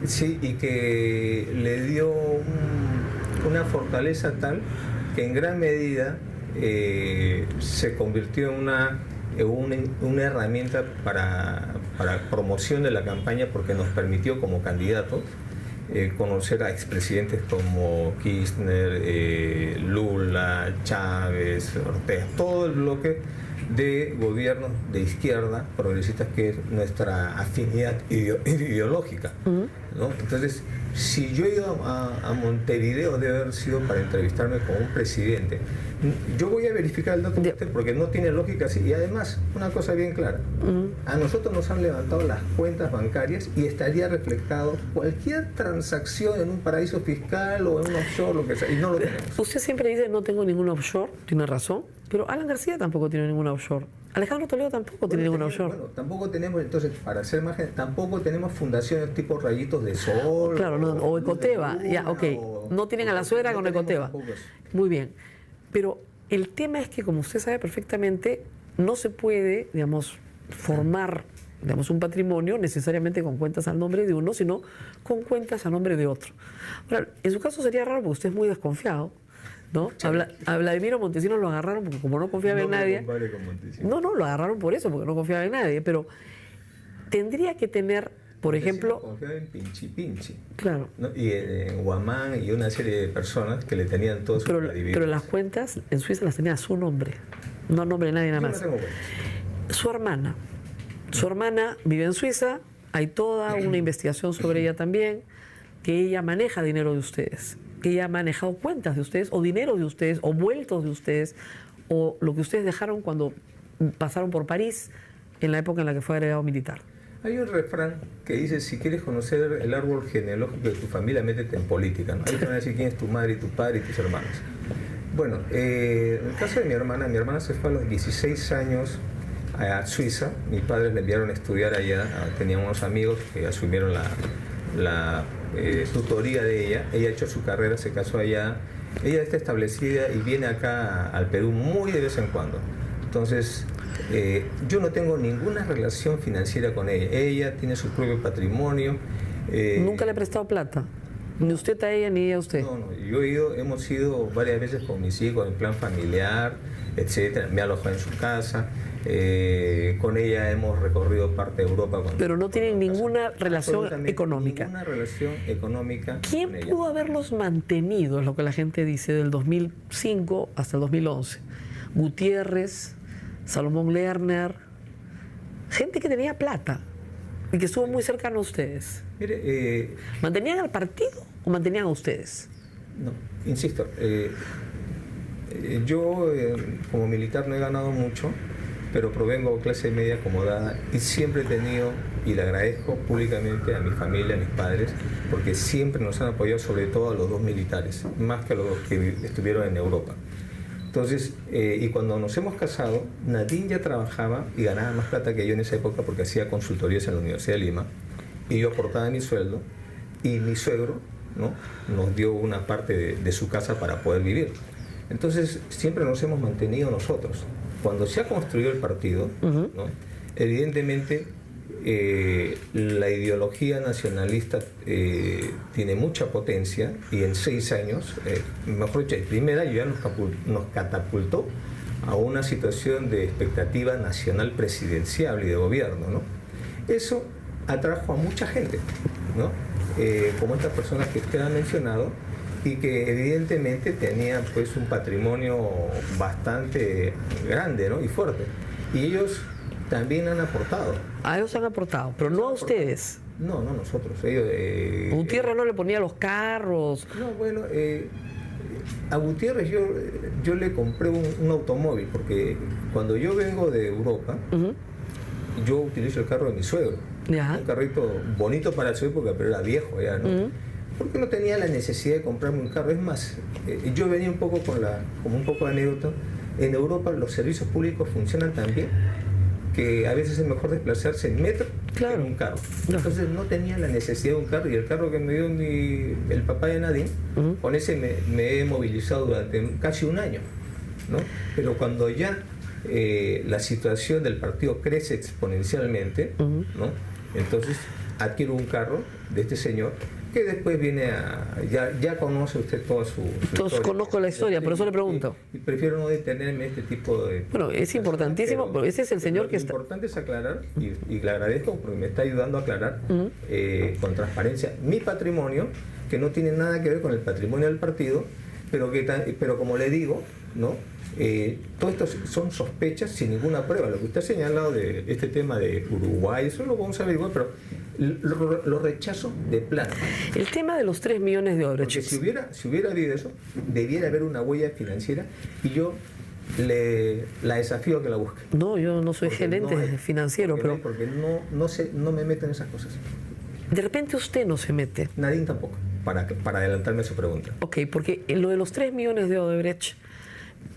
Sí, y que le dio una fortaleza tal que en gran medida se convirtió en una herramienta para promoción de la campaña, porque nos permitió como candidatos conocer a expresidentes como Kirchner, Lula, Chávez, Ortega, todo el bloque de gobiernos de izquierda progresistas, que es nuestra afinidad ideológica, ¿no? Entonces, si yo he ido a Montevideo, debe haber sido para entrevistarme con un presidente. Yo voy a verificar el dato porque no tiene lógica así. Y además, una cosa bien clara, a nosotros nos han levantado las cuentas bancarias y estaría reflejado cualquier transacción en un paraíso fiscal o en un offshore, lo que sea, y no lo tenemos. Usted siempre dice no tengo ningún offshore, tiene razón, pero Alan García tampoco tiene ningún offshore. Alejandro Toledo tampoco tiene ningún offshore. Bueno, tampoco tenemos, entonces, para hacer más, tampoco tenemos fundaciones tipo Rayitos de Sol. Claro, o Ecoteva, ya, ok. No tienen a la suegra con Ecoteva. Muy bien. Pero el tema es que, como usted sabe perfectamente, no se puede, digamos, formar, digamos, un patrimonio necesariamente con cuentas al nombre de uno, sino con cuentas a nombre de otro. Ahora, en su caso sería raro porque usted es muy desconfiado, ¿no? A Vladimiro Montesinos lo agarraron porque como no confiaba en nadie. No, lo agarraron por eso, porque no confiaba en nadie, pero tendría que tener, por ejemplo... Confiaba en Pinchi. Claro. ¿No? Y en Guamán y una serie de personas que le tenían todos sus credibilidades. Pero las cuentas en Suiza las tenía a su nombre, no a nombre de nadie nada más. Su hermana vive en Suiza, hay toda una investigación sobre ella también, que ella maneja dinero de ustedes, que ella ha manejado cuentas de ustedes, o dinero de ustedes, o vueltos de ustedes, o lo que ustedes dejaron cuando pasaron por París en la época en la que fue agregado militar. Hay un refrán que dice, si quieres conocer el árbol genealógico de tu familia, métete en política, ¿no? Ahí te van a decir quién es tu madre y tu padre y tus hermanos. Bueno, en el caso de mi hermana se fue a los 16 años a Suiza. Mis padres le enviaron a estudiar allá, tenían unos amigos que asumieron la tutoría de ella. Ella ha hecho su carrera, se casó allá. Ella está establecida y viene acá al Perú muy de vez en cuando. Entonces, yo no tengo ninguna relación financiera con ella. Ella tiene su propio patrimonio. ¿Nunca le he prestado plata? Ni usted a ella, ni ella a usted. No, hemos ido varias veces con mis hijos en plan familiar, etcétera. Me alojó en su casa. Con ella hemos recorrido parte de Europa. Pero no tienen ninguna relación económica. Ninguna relación económica. ¿Quién pudo haberlos mantenido? Es lo que la gente dice, del 2005 hasta el 2011. Gutiérrez, Salomón Lerner, gente que tenía plata. Y que estuvo muy cercano a ustedes. Mire, ¿Mantenían al partido o mantenían a ustedes? no, insisto, yo como militar no he ganado mucho, pero provengo de clase media acomodada y siempre he tenido, y le agradezco públicamente a mi familia, a mis padres, porque siempre nos han apoyado, sobre todo a los dos militares, más que a los que estuvieron en Europa. Entonces, y cuando nos hemos casado, Nadine ya trabajaba y ganaba más plata que yo en esa época porque hacía consultorías en la Universidad de Lima, y yo aportaba mi sueldo, y mi suegro, ¿no?, nos dio una parte de su casa para poder vivir. Entonces, siempre nos hemos mantenido nosotros. Cuando se ha construido el partido, ¿no?, evidentemente la ideología nacionalista tiene mucha potencia, y en 6 años, mejor dicho, el primer año ya nos catapultó a una situación de expectativa nacional presidencial y de gobierno, ¿no? Eso atrajo a mucha gente, ¿no?, como estas personas que usted ha mencionado, y que evidentemente tenían pues un patrimonio bastante grande, ¿no?, y fuerte. Y ellos también han aportado. A ellos han aportado, pero no a ustedes. No, no nosotros. Ellos, Gutiérrez no le ponía los carros. No, bueno, a Gutiérrez yo le compré un automóvil, porque cuando yo vengo de Europa, yo utilizo el carro de mi suegro. Ya. Un carrito bonito para su época, pero era viejo ya, ¿no? Porque no tenía la necesidad de comprarme un carro. Es más, yo venía un poco como un poco de anécdota. En Europa los servicios públicos funcionan tan bien que a veces es mejor desplazarse en metro que en un carro. Entonces no tenía la necesidad de un carro, y el carro que me dio el papá de Nadine, con ese me he movilizado durante casi un año, ¿no? Pero cuando ya la situación del partido crece exponencialmente, ¿no?, entonces adquiero un carro de este señor, que después viene ya conoce usted toda su Entonces historia. conozco la historia, por eso le pregunto. Y prefiero no detenerme en este tipo de... Bueno, es importantísimo, pero ese es el señor que está... Lo importante es aclarar, y le agradezco porque me está ayudando a aclarar con transparencia mi patrimonio, que no tiene nada que ver con el patrimonio del partido, pero como le digo, ¿no?, todo esto son sospechas sin ninguna prueba. Lo que usted ha señalado de este tema de Uruguay, eso lo vamos a averiguar, pero lo rechazo de plano. El tema de los 3 millones de Porque Odebrecht. si hubiera habido eso, debiera haber una huella financiera, y yo la desafío a que la busque. No, yo no soy Porque gerente no hay, financiero, porque no me meto en esas cosas. de repente usted no se mete. Nadie tampoco, para adelantarme a su pregunta. Ok, porque en lo de los 3 millones de Odebrecht,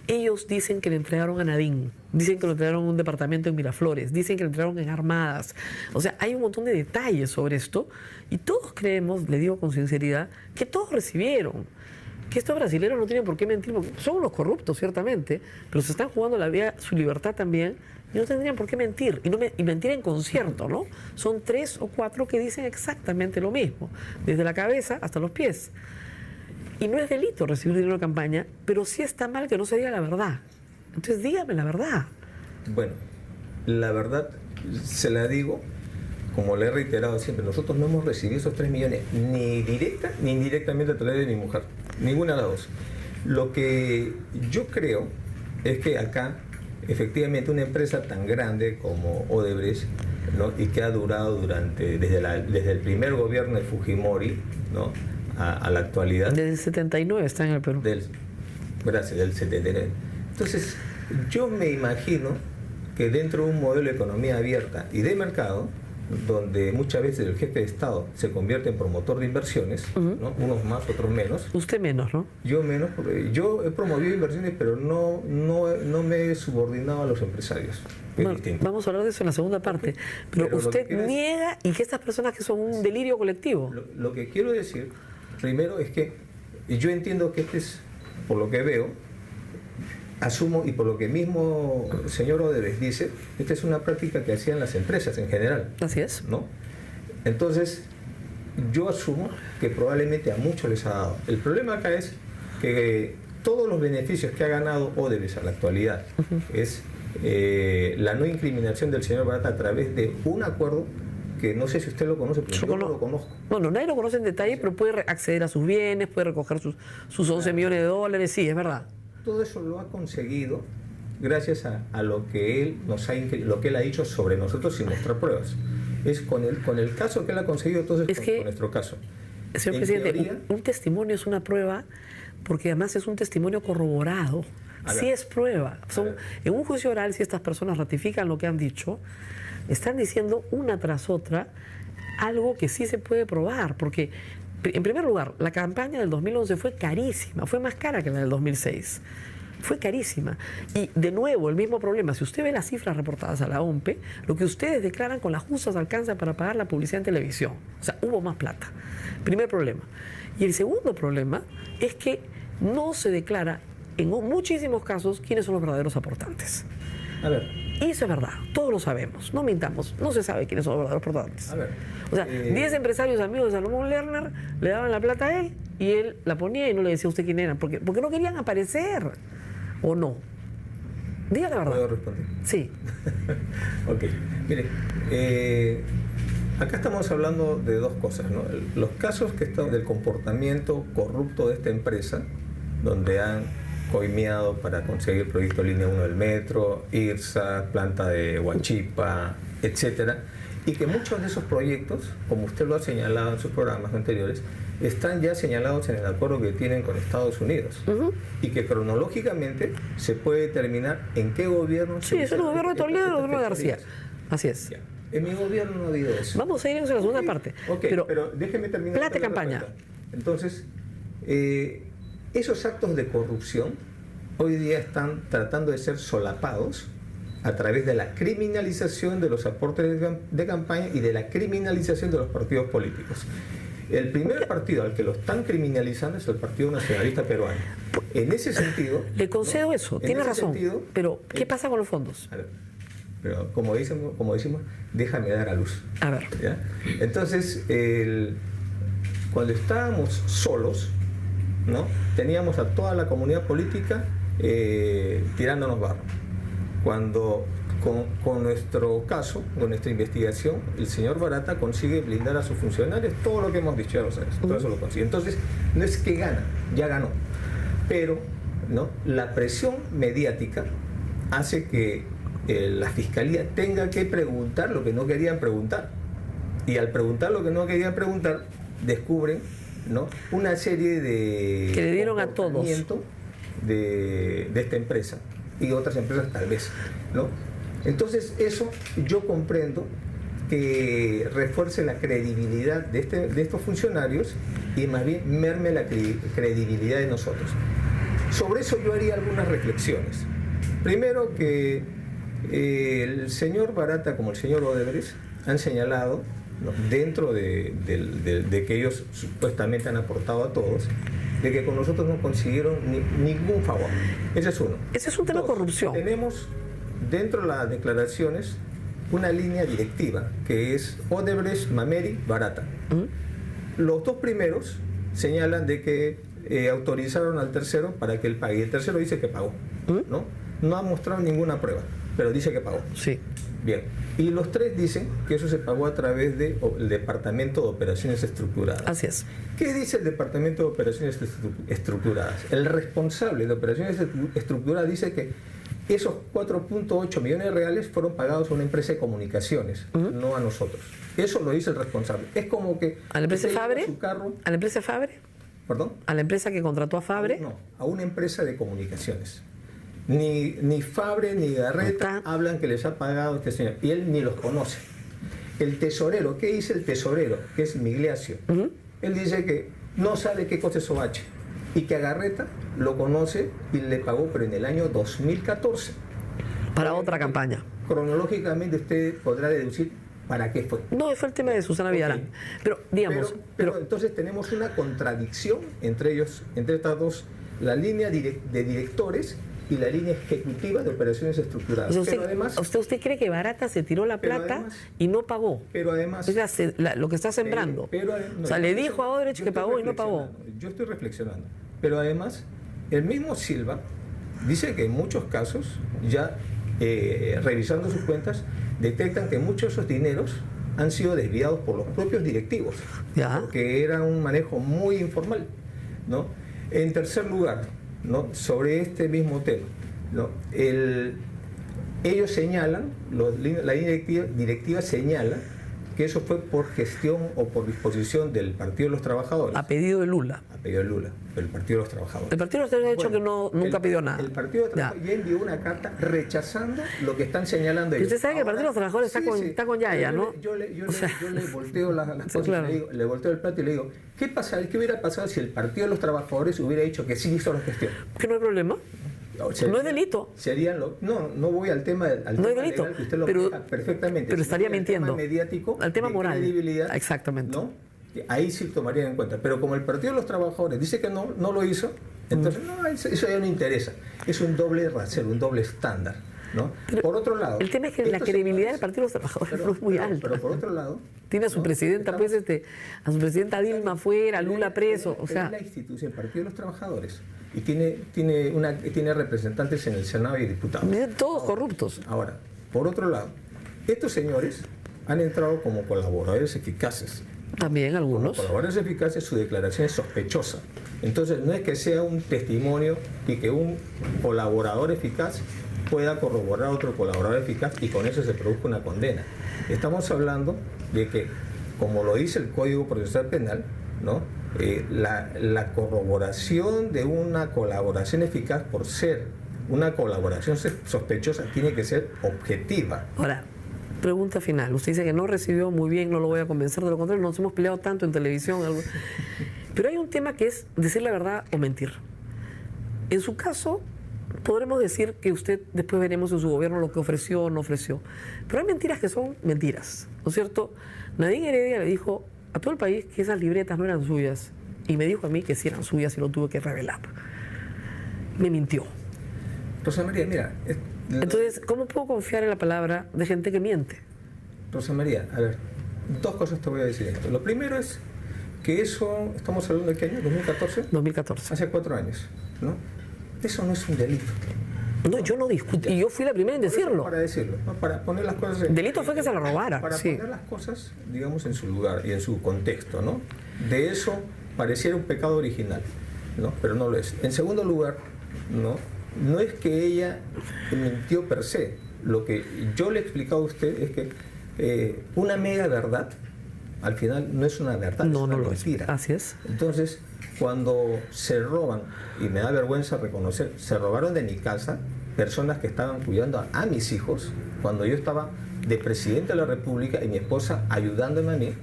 ellos dicen que le entregaron a Nadine, dicen que le entregaron un departamento en Miraflores, dicen que le entregaron en Armadas. O sea, hay un montón de detalles sobre esto, y todos creemos, le digo con sinceridad, que todos recibieron. Que estos brasileños no tienen por qué mentir, porque son unos corruptos, ciertamente, pero se están jugando la vida, su libertad también, y no tendrían por qué mentir, y mentir en concierto, ¿no? Son 3 o 4 que dicen exactamente lo mismo, desde la cabeza hasta los pies. Y no es delito recibir dinero de campaña, pero sí está mal que no se diga la verdad. Entonces dígame la verdad. Bueno, la verdad se la digo, como le he reiterado siempre, nosotros no hemos recibido esos 3 millones ni directa ni indirectamente a través de mi mujer, ninguna de las dos. Lo que yo creo es que acá, efectivamente, una empresa tan grande como Odebrecht, ¿no?, y que ha durado desde el primer gobierno de Fujimori, ¿no?, a la actualidad. Desde el 79 está en el Perú. Gracias, del 79. Entonces, yo me imagino que dentro de un modelo de economía abierta y de mercado, donde muchas veces el jefe de Estado se convierte en promotor de inversiones, ¿no?, unos más, otros menos. Usted menos, ¿no? Yo menos, porque yo he promovido inversiones, pero no me he subordinado a los empresarios. Bueno, vamos a hablar de eso en la segunda parte. Pero usted niega y que estas personas que son un delirio colectivo. Lo que quiero decir, primero, es que yo entiendo que este es, por lo que veo, asumo, y por lo que mismo el señor Odebrecht dice, esta es una práctica que hacían las empresas en general. Así es. ¿No? Entonces, yo asumo que probablemente a muchos les ha dado. El problema acá es que todos los beneficios que ha ganado Odebrecht a la actualidad es la no incriminación del señor Barata a través de un acuerdo que no sé si usted lo conoce, pero yo no lo conozco. Bueno, nadie lo conoce en detalle, pero puede acceder a sus bienes, puede recoger sus 11 millones de dólares, sí, es verdad. Todo eso lo ha conseguido gracias a lo que él ha dicho sobre nosotros sin mostrar pruebas. Es con el caso que él ha conseguido, entonces Es que, con nuestro caso. Señor En presidente, teoría, un testimonio es una prueba porque además es un testimonio corroborado. A ver. Sí es prueba. ver. En un juicio oral, si estas personas ratifican lo que han dicho, están diciendo una tras otra algo que sí se puede probar. Porque, en primer lugar, la campaña del 2011 fue carísima, fue más cara que la del 2006. Fue carísima. Y de nuevo, el mismo problema. Si usted ve las cifras reportadas a la OMPE, lo que ustedes declaran con las justas alcanza para pagar la publicidad en televisión. O sea, hubo más plata. Primer problema. Y el segundo problema es que no se declara en muchísimos casos quiénes son los verdaderos aportantes. A ver, Y eso es verdad, todos lo sabemos, no mintamos, no se sabe quiénes son los verdaderos aportantes. a ver. O sea, 10 empresarios amigos de Salomón Lerner le daban la plata a él y él la ponía y no le decía a usted quién era, porque no querían aparecer, ¿o no? Diga la verdad. ¿Puedo responder? Sí. Ok, mire, acá estamos hablando de dos cosas, ¿no? Los casos que están del comportamiento corrupto de esta empresa, donde han coimeado para conseguir proyecto línea 1 del metro, IRSA, planta de Huachipa, etcétera, y que muchos de esos proyectos, como usted lo ha señalado en sus programas anteriores, están ya señalados en el acuerdo que tienen con Estados Unidos, y que cronológicamente se puede determinar en qué gobierno... Sí, es el gobierno de Toledo y el gobierno de García. Así es. Ya. En mi gobierno no ha habido eso. Vamos a ir en la segunda parte. Ok, pero déjeme terminar. Plata la campaña. respuesta. Entonces, esos actos de corrupción hoy día están tratando de ser solapados a través de la criminalización de los aportes de campaña y de la criminalización de los partidos políticos. El primer partido al que lo están criminalizando es el Partido Nacionalista Peruano. En ese sentido... Le concedo ¿no? eso, En tiene ese razón. sentido, Pero, ¿qué pasa con los fondos? A ver, pero como decimos, déjame dar a luz. A ver. ¿Ya? Entonces, cuando estábamos solos, ¿no? Teníamos a toda la comunidad política tirándonos barro. Cuando con nuestro caso, con nuestra investigación, el señor Barata consigue blindar a sus funcionarios, todo lo que hemos dicho, ya lo sabes, todo eso lo consigue. Entonces, no es que gana, ya ganó, pero ¿no? La presión mediática hace que la Fiscalía tenga que preguntar lo que no querían preguntar. Y al preguntar lo que no querían preguntar, descubren, ¿no? Una serie de... Que le dieron a todos. De esta empresa y otras empresas tal vez, ¿no? Entonces eso yo comprendo que refuerce la credibilidad de estos funcionarios y más bien merme la credibilidad de nosotros. Sobre eso yo haría algunas reflexiones. Primero que el señor Barata como el señor Odebrecht han señalado, ¿no? Dentro de que ellos supuestamente han aportado a todos, de que con nosotros no consiguieron ningún favor. Ese es uno. Ese es un tema de corrupción. Tenemos dentro de las declaraciones una línea directiva que es Odebrecht, Mameri, Barata. Los dos primeros señalan de que autorizaron al tercero para que él pague. El tercero dice que pagó, ¿no? No ha mostrado ninguna prueba, pero dice que pagó. Sí. Bien. Y los tres dicen que eso se pagó a través del Departamento de Operaciones Estructuradas. Así es. ¿Qué dice el Departamento de Operaciones Estructuradas? El responsable de Operaciones Estructuradas dice que esos 4.8 millones de reales fueron pagados a una empresa de comunicaciones, no a nosotros. Eso lo dice el responsable. Es como que... ¿A la empresa usted lleva Fabre? su carro, ¿A la empresa Fabre? ¿Perdón? ¿A la empresa que contrató a Fabre? No, a una empresa de comunicaciones. Ni Fabre ni Garreta hablan que les ha pagado este señor. Y él ni los conoce. El tesorero, ¿qué dice el tesorero? Que es Migliaccio. Él dice que no sabe qué cosa es Sobache. Y que a Garreta lo conoce y le pagó, pero en el año 2014. Para otra campaña. Cronológicamente usted podrá deducir para qué fue. No, fue el tema de Susana Villarán. Pero, digamos... Pero entonces tenemos una contradicción entre ellos, entre estas dos, la línea de directores y la línea ejecutiva de operaciones estructuradas. O sea, pero además, ¿usted cree que Barata se tiró la plata además, y no pagó? Pero además... Es lo que está sembrando. O sea, le dijo a Odebrecht que pagó y no pagó. Yo estoy reflexionando. Pero además, el mismo Silva dice que en muchos casos, ya revisando sus cuentas, detectan que muchos de esos dineros han sido desviados por los propios directivos. ¿Ya? Porque era un manejo muy informal, ¿no? En tercer lugar, ¿no? Sobre este mismo tema, ¿no? Ellos señalan, la línea directiva señala que eso fue por gestión o por disposición del Partido de los Trabajadores. A pedido de Lula. A pedido de Lula, del Partido de los Trabajadores. El Partido de los Trabajadores ha dicho que nunca pidió nada. El Partido de los Trabajadores ya envió una carta rechazando lo que están señalando ellos. Usted sabe que el Partido de los Trabajadores está con Yaya, ¿no? Yo le volteo las cosas, claro. le volteo el plato y le digo, ¿qué hubiera pasado si el Partido de los Trabajadores hubiera dicho que sí hizo la gestión? Que no hay problema. No es delito. No voy al tema no es delito, legal, que usted lo pero, maneja perfectamente. pero estaría mintiendo. Tema mediático, al tema moral. Credibilidad, exactamente. ¿no? Ahí sí tomarían en cuenta. Pero como el Partido de los Trabajadores dice que no lo hizo, entonces no, eso ya no interesa. Es un doble rasero, un doble estándar, ¿no? Por otro lado, el tema es que la credibilidad del Partido de los Trabajadores no es muy alta. Pero por otro lado, tiene a su presidenta, a su presidenta Dilma fuera, Lula preso, o sea, es la institución, el Partido de los Trabajadores, y tiene representantes en el Senado y diputados. Todos corruptos. Ahora, por otro lado, estos señores han entrado como colaboradores eficaces. También algunos. Como colaboradores eficaces, su declaración es sospechosa. Entonces, no es que sea un testimonio y que un colaborador eficaz pueda corroborar a otro colaborador eficaz y con eso se produzca una condena. Estamos hablando de que, como lo dice el Código Procesal Penal, ¿no? La corroboración de una colaboración eficaz por ser una colaboración sospechosa tiene que ser objetiva. Ahora, pregunta final. Usted dice que no recibió muy bien, no lo voy a convencer, de lo contrario, nos hemos peleado tanto en televisión. Pero hay un tema que es decir la verdad o mentir. En su caso, podremos decir que usted, después veremos en su gobierno lo que ofreció o no ofreció. Pero hay mentiras que son mentiras, ¿no es cierto? Nadine Heredia le dijo a todo el país que esas libretas no eran suyas y me dijo a mí que sí eran suyas y lo tuve que revelar. Me mintió. Rosa María, mira... Entonces, ¿cómo puedo confiar en la palabra de gente que miente? Rosa María, a ver, dos cosas te voy a decir esto. Lo primero es que eso, estamos hablando de qué año, 2014. 2014. Hace 4 años, ¿no? Eso no es un delito. No, yo no discuto. Y yo fui la primera en decirlo. Para decirlo, ¿no? Para poner las cosas... Delito fue que se lo robara. Para sí. poner las cosas, digamos, en su lugar y en su contexto, ¿no? De eso pareciera un pecado original, ¿no? Pero no lo es. En segundo lugar, no es que ella mintió per se. Lo que yo le he explicado a usted es que una mega verdad, al final, no es una verdad, no, es una no mentira. Lo es. Así es. Entonces, cuando se roban, y me da vergüenza reconocer, se robaron de mi casa personas que estaban cuidando a mis hijos, cuando yo estaba de presidente de la República y mi esposa ayudándome a mí,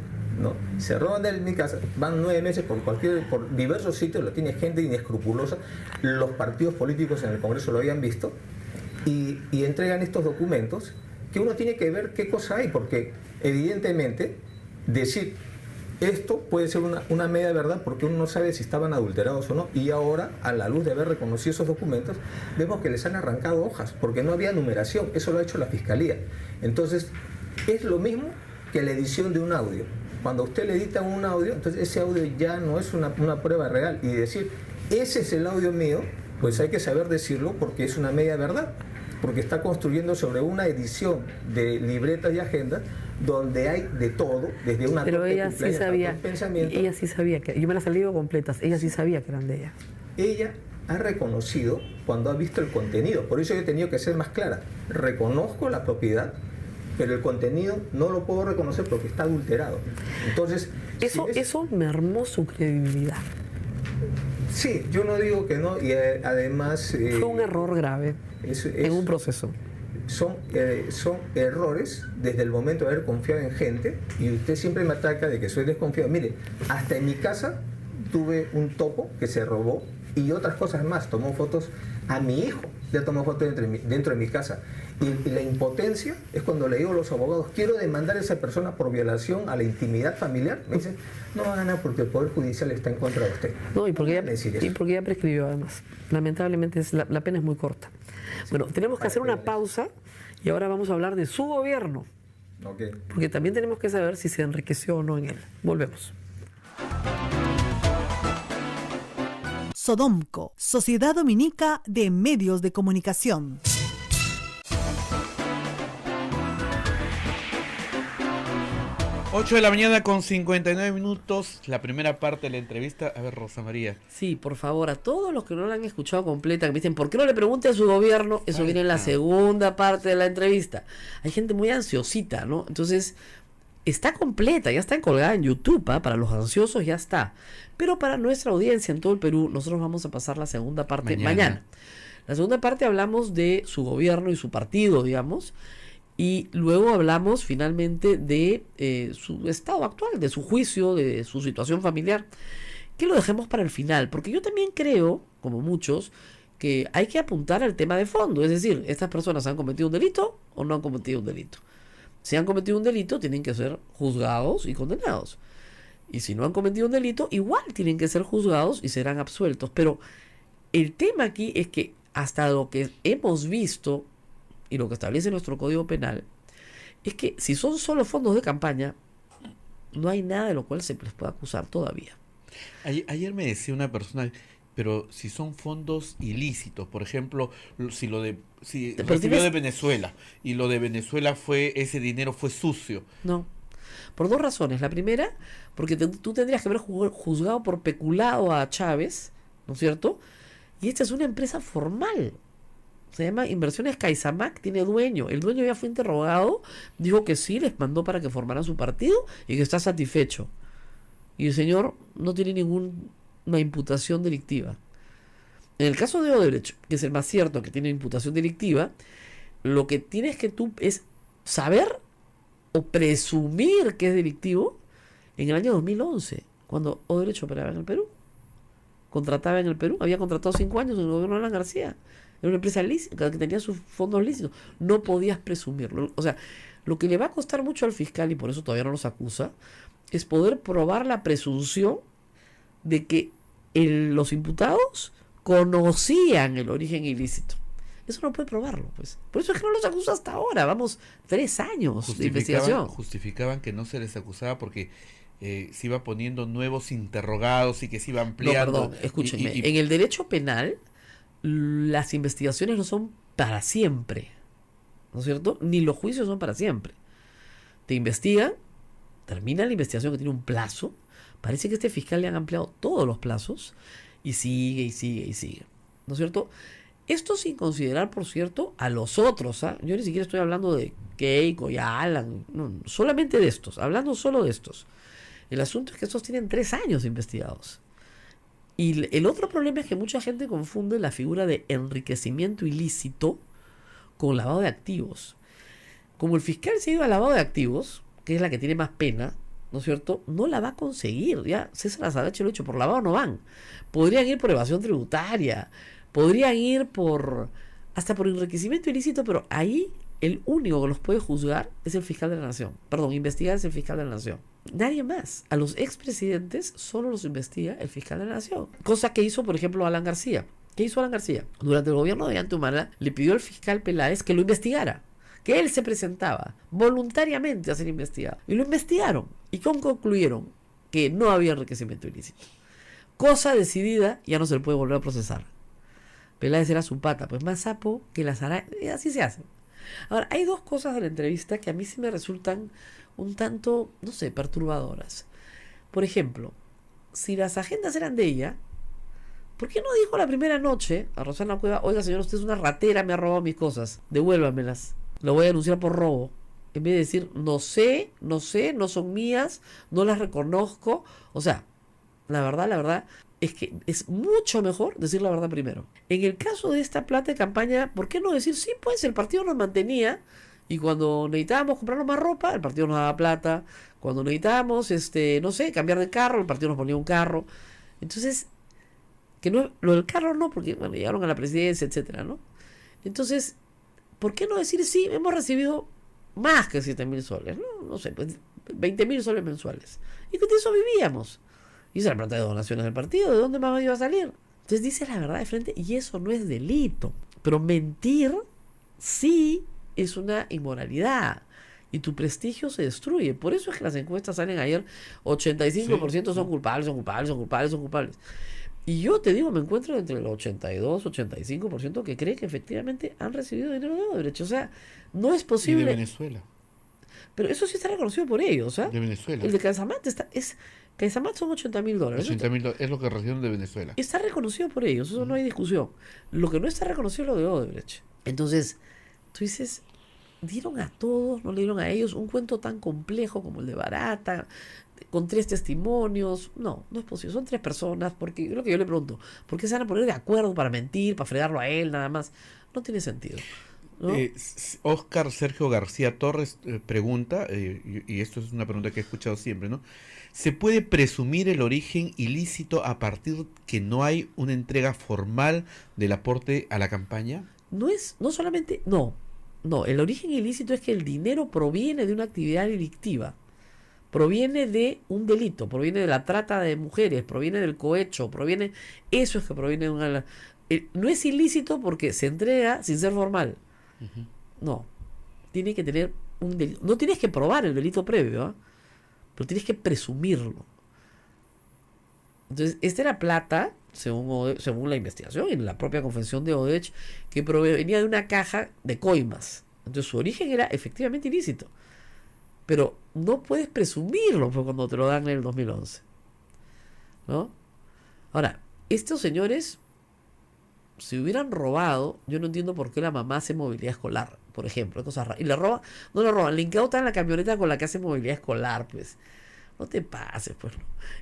¿no? Se roban de mi casa, van 9 meses por diversos sitios, lo tiene gente inescrupulosa, los partidos políticos en el Congreso lo habían visto, y entregan estos documentos que uno tiene que ver qué cosa hay, porque evidentemente decir esto puede ser una media verdad porque uno no sabe si estaban adulterados o no, y ahora, a la luz de haber reconocido esos documentos, vemos que les han arrancado hojas porque no había numeración. Eso lo ha hecho la Fiscalía. Entonces, es lo mismo que la edición de un audio. Cuando usted le edita un audio, entonces ese audio ya no es una prueba real, y decir, ese es el audio mío, pues hay que saber decirlo porque es una media verdad, porque está construyendo sobre una edición de libretas y agendas donde hay de todo, desde una... Pero ella sí sabía, ella sí sabía que, yo me las he leído completas, ella sí sabía que eran de ella. Ella ha reconocido cuando ha visto el contenido, por eso yo he tenido que ser más clara. Reconozco la propiedad, pero el contenido no lo puedo reconocer porque está adulterado. Entonces... Eso mermó su credibilidad. Sí, yo no digo que no, y además... Fue un error grave en un proceso. Son errores desde el momento de haber confiado en gente, y usted siempre me ataca de que soy desconfiado. Mire, hasta en mi casa tuve un topo que se robó y otras cosas más. Tomó fotos a mi hijo, ya tomó fotos dentro de mi casa. Y la impotencia es cuando le digo a los abogados, quiero demandar a esa persona por violación a la intimidad familiar. Me dicen, no va a ganar porque el Poder Judicial está en contra de usted. No, y porque ella prescribió además. Lamentablemente la pena es muy corta. Bueno, tenemos que hacer una pausa y ahora vamos a hablar de su gobierno. Okay. Porque también tenemos que saber si se enriqueció o no en él. Volvemos. Sodomco, Sociedad Dominica de Medios de Comunicación. 8 de la mañana con 59 minutos, la primera parte de la entrevista. A ver, Rosa María. Sí, por favor, a todos los que no la han escuchado completa, que me dicen, ¿por qué no le pregunte a su gobierno? Eso viene en la segunda parte de la entrevista. Hay gente muy ansiosita, ¿no? Entonces, está completa, ya está colgada en YouTube, ¿ah? Para los ansiosos ya está. Pero para nuestra audiencia en todo el Perú, nosotros vamos a pasar la segunda parte mañana. La segunda parte hablamos de su gobierno y su partido, digamos, y luego hablamos finalmente de su estado actual, de su juicio, de su situación familiar, que lo dejemos para el final, porque yo también creo, como muchos, que hay que apuntar al tema de fondo, es decir, ¿estas personas han cometido un delito o no han cometido un delito? Si han cometido un delito, tienen que ser juzgados y condenados. Y si no han cometido un delito, igual tienen que ser juzgados y serán absueltos. Pero el tema aquí es que hasta lo que hemos visto y lo que establece nuestro Código Penal, es que si son solo fondos de campaña, no hay nada de lo cual se les pueda acusar todavía. Ayer me decía una persona, pero si son fondos ilícitos, por ejemplo, si recibió de Venezuela y lo de Venezuela ese dinero fue sucio. No, por dos razones. La primera, porque tú tendrías que haber juzgado por peculado a Chávez, ¿no es cierto? Y esta es una empresa formal. Se llama Inversiones Caizamac, tiene dueño. El dueño ya fue interrogado, dijo que sí, les mandó para que formaran su partido y que está satisfecho. Y el señor no tiene ninguna imputación delictiva. En el caso de Odebrecht, que es el más cierto que tiene imputación delictiva, lo que tienes que tú es saber o presumir que es delictivo en el año 2011, cuando Odebrecht operaba en el Perú. Contrataba en el Perú, había contratado 5 años en el gobierno de Alan García. Era una empresa lícita, que tenía sus fondos lícitos. No podías presumirlo. O sea, lo que le va a costar mucho al fiscal, y por eso todavía no los acusa, es poder probar la presunción de que los imputados conocían el origen ilícito. Eso no puede probarlo, pues. Por eso es que no los acusa hasta ahora. Vamos, 3 años de investigación. Justificaban que no se les acusaba porque se iba poniendo nuevos interrogados y que se iba ampliando. No, perdón, escúchenme. En el derecho penal, las investigaciones no son para siempre, ¿no es cierto? Ni los juicios son para siempre. Te investigan, termina la investigación que tiene un plazo. Parece que a este fiscal le han ampliado todos los plazos y sigue y sigue y sigue, ¿no es cierto? Esto sin considerar, por cierto, a los otros, ¿ah? Yo ni siquiera estoy hablando de Keiko y Alan, no, solamente de estos, hablando solo de estos. El asunto es que estos tienen 3 años investigados. Y el otro problema es que mucha gente confunde la figura de enriquecimiento ilícito con lavado de activos. Como el fiscal se ha ido al lavado de activos, que es la que tiene más pena, ¿no es cierto? No la va a conseguir. Ya César Azabache lo ha dicho, por lavado no van. Podrían ir por evasión tributaria, podrían ir hasta por enriquecimiento ilícito, pero ahí el único que los puede juzgar es el fiscal de la nación. Perdón, investigar es el fiscal de la nación. Nadie más. A los expresidentes solo los investiga el fiscal de la nación. Cosa que hizo, por ejemplo, Alan García. ¿Qué hizo Alan García? Durante el gobierno de Ollanta Humala le pidió al fiscal Peláez que lo investigara. Que él se presentaba voluntariamente a ser investigado. Y lo investigaron. ¿Y concluyeron? Que no había enriquecimiento ilícito. Cosa decidida, ya no se le puede volver a procesar. Peláez era su pata, pues más sapo que las arañas. Así se hace. Ahora, hay 2 cosas de la entrevista que a mí sí me resultan un tanto, no sé, perturbadoras. Por ejemplo, si las agendas eran de ella, ¿por qué no dijo la primera noche a Rosana Cueva, oiga señor, usted es una ratera, me ha robado mis cosas, devuélvamelas, lo voy a denunciar por robo? En vez de decir, no sé, no son mías, no las reconozco. O sea, la verdad es que es mucho mejor decir la verdad primero. En el caso de esta plata de campaña, ¿por qué no decir, sí, pues el partido nos mantenía y cuando necesitábamos comprarnos más ropa, el partido nos daba plata. Cuando necesitábamos, no sé, cambiar de carro, el partido nos ponía un carro. Entonces, que no, lo del carro no, porque bueno, llegaron a la presidencia, etcétera, ¿no? Entonces, ¿por qué no decir, sí, hemos recibido más que 7.000 soles, ¿no? No sé, pues 20.000 soles mensuales. Y con eso vivíamos. Y esa es la plata de donaciones del partido, ¿de dónde más iba a salir? Entonces dices la verdad de frente y eso no es delito. Pero mentir sí es una inmoralidad y tu prestigio se destruye. Por eso es que las encuestas salen ayer, 85% son culpables, son culpables, son culpables, son culpables. Y yo te digo, me encuentro entre el 82, 85% que cree que efectivamente han recibido dinero de Odebrecht. O sea, no es posible. Y de Venezuela. Pero eso sí está reconocido por ellos, ¿ah? De Venezuela. El de Caizamac Caizamac son $80.000. $80.000 es lo que recibieron de Venezuela. Está reconocido por ellos, eso no hay discusión. Lo que no está reconocido es lo de Odebrecht. Entonces, tú dices, dieron a todos, no le dieron a ellos un cuento tan complejo como el de Barata, con 3 testimonios. No, no es posible. Son 3 personas, porque lo que yo le pregunto, ¿por qué se van a poner de acuerdo para mentir, para fregarlo a él nada más? No tiene sentido, ¿no? Oscar Sergio García Torres pregunta, y esto es una pregunta que he escuchado siempre, ¿no? ¿Se puede presumir el origen ilícito a partir que no hay una entrega formal del aporte a la campaña? No solamente, no, el origen ilícito es que el dinero proviene de una actividad delictiva, proviene de un delito, proviene de la trata de mujeres, proviene del cohecho, eso es que proviene de una... no es ilícito porque se entrega sin ser formal. No, tiene que tener un delito. No tienes que probar el delito previo, ¿eh? Pero tienes que presumirlo. Entonces, esta era plata, según la investigación y la propia confesión de Odebrecht, que provenía de una caja de coimas. Entonces, su origen era efectivamente ilícito. Pero no puedes presumirlo cuando te lo dan en el 2011, ¿no? Ahora, estos señores, si hubieran robado, yo no entiendo por qué la mamá hace movilidad escolar, por ejemplo, cosas raras. Y le roban, no lo roban, le incautan la camioneta con la que hace movilidad escolar, pues. No te pases, pues.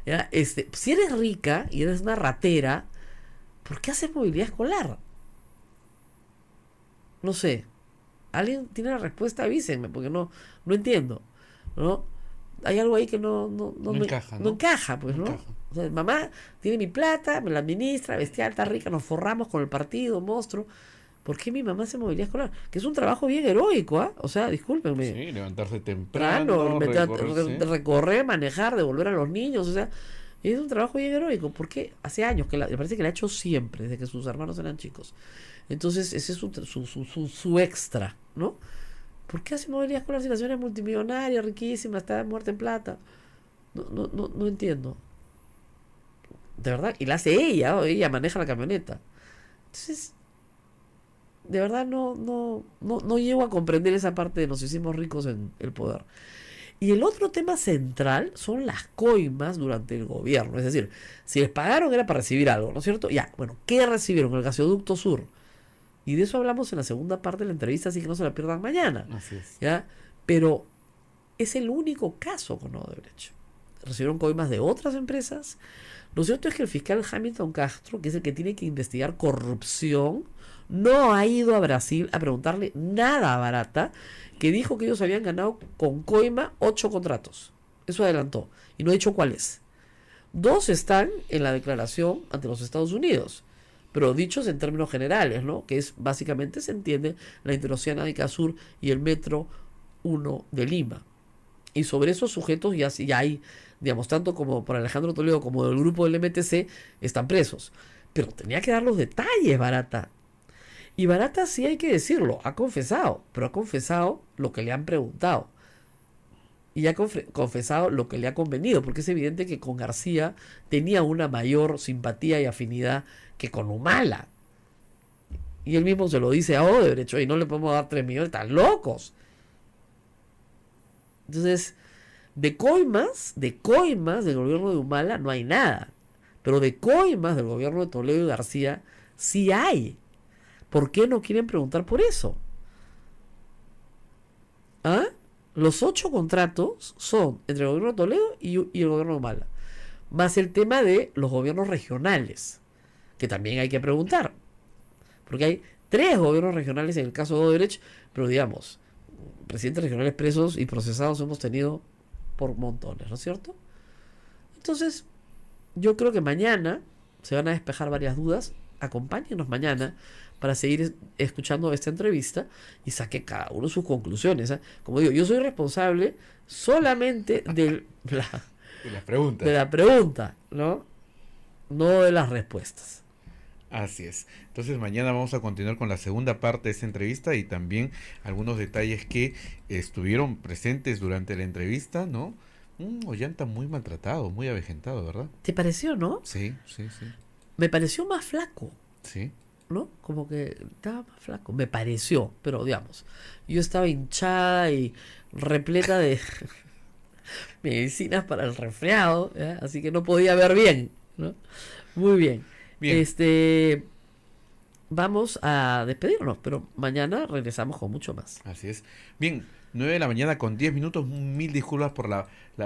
¿Ya? Si eres rica y eres una ratera, ¿por qué haces movilidad escolar? No sé. ¿Alguien tiene la respuesta? Avísenme, porque no entiendo, ¿no? Hay algo ahí que no encaja, ¿no? No encaja, pues, ¿no? Encaja. O sea, mamá tiene mi plata, me la administra, bestial, está rica, nos forramos con el partido, monstruo. ¿Por qué mi mamá hace movilidad escolar? Que es un trabajo bien heroico, ¿ah? O sea, discúlpenme. Sí, levantarse temprano, recorrer, manejar, devolver a los niños, o sea, es un trabajo bien heroico. Porque hace años que me parece que la ha hecho siempre, desde que sus hermanos eran chicos. Entonces, ese es su extra, ¿no? ¿Por qué hace movilidad escolar si la señora es multimillonaria, riquísima, está muerta en plata? No entiendo. De verdad, y la hace ella maneja la camioneta. Entonces, de verdad no llego a comprender esa parte de nos hicimos ricos en el poder. Y el otro tema central son las coimas durante el gobierno. Es decir, si les pagaron era para recibir algo, ¿no es cierto? Ya, bueno, ¿qué recibieron? El gasoducto sur. Y de eso hablamos en la segunda parte de la entrevista, así que no se la pierdan mañana. Así es. ¿Ya? Pero es el único caso con Odebrecht. Recibieron coimas de otras empresas. Lo cierto es que el fiscal Hamilton Castro, que es el que tiene que investigar corrupción, no ha ido a Brasil a preguntarle nada a Barata, que dijo que ellos habían ganado con coima 8 contratos. Eso adelantó. Y no ha dicho cuáles. 2 están en la declaración ante los Estados Unidos, pero dichos en términos generales, ¿no? Que es, básicamente se entiende, la Interoceánica de Sur y el Metro 1 de Lima. Y sobre esos sujetos ya hay, digamos, tanto como por Alejandro Toledo como del grupo del MTC, están presos. Pero tenía que dar los detalles, Barata. Y Barata, sí hay que decirlo, ha confesado, pero ha confesado lo que le han preguntado. Y ha confesado lo que le ha convenido, porque es evidente que con García tenía una mayor simpatía y afinidad que con Humala. Y él mismo se lo dice a Odebrecht, y no le podemos dar 3 millones, están locos. Entonces, de coimas del gobierno de Humala no hay nada. Pero de coimas del gobierno de Toledo y García sí hay. ¿Por qué no quieren preguntar por eso? ¿Ah? Los 8 contratos son entre el gobierno de Toledo y el gobierno de Humala. Más el tema de los gobiernos regionales, que también hay que preguntar. Porque hay 3 gobiernos regionales en el caso de Odebrecht, pero digamos, presidentes regionales presos y procesados hemos tenido por montones, ¿no es cierto? Entonces, yo creo que mañana se van a despejar varias dudas. Acompáñenos mañana para seguir escuchando esta entrevista y saque cada uno sus conclusiones, ¿eh? Como digo, yo soy responsable solamente de la pregunta, ¿no? No de las respuestas. Así es. Entonces mañana vamos a continuar con la segunda parte de esta entrevista y también algunos detalles que estuvieron presentes durante la entrevista, ¿no? Ollanta muy maltratado, muy avejentado, ¿verdad? ¿Te pareció, no? Sí. Me pareció más flaco. Sí. ¿No? Como que estaba más flaco. Me pareció, pero digamos, yo estaba hinchada y repleta de medicinas para el resfriado, ¿ya? Así que no podía ver bien, ¿no? Muy bien. vamos a despedirnos, pero mañana regresamos con mucho más. Así es. Bien, 9 de la mañana con 10 minutos. Mil disculpas por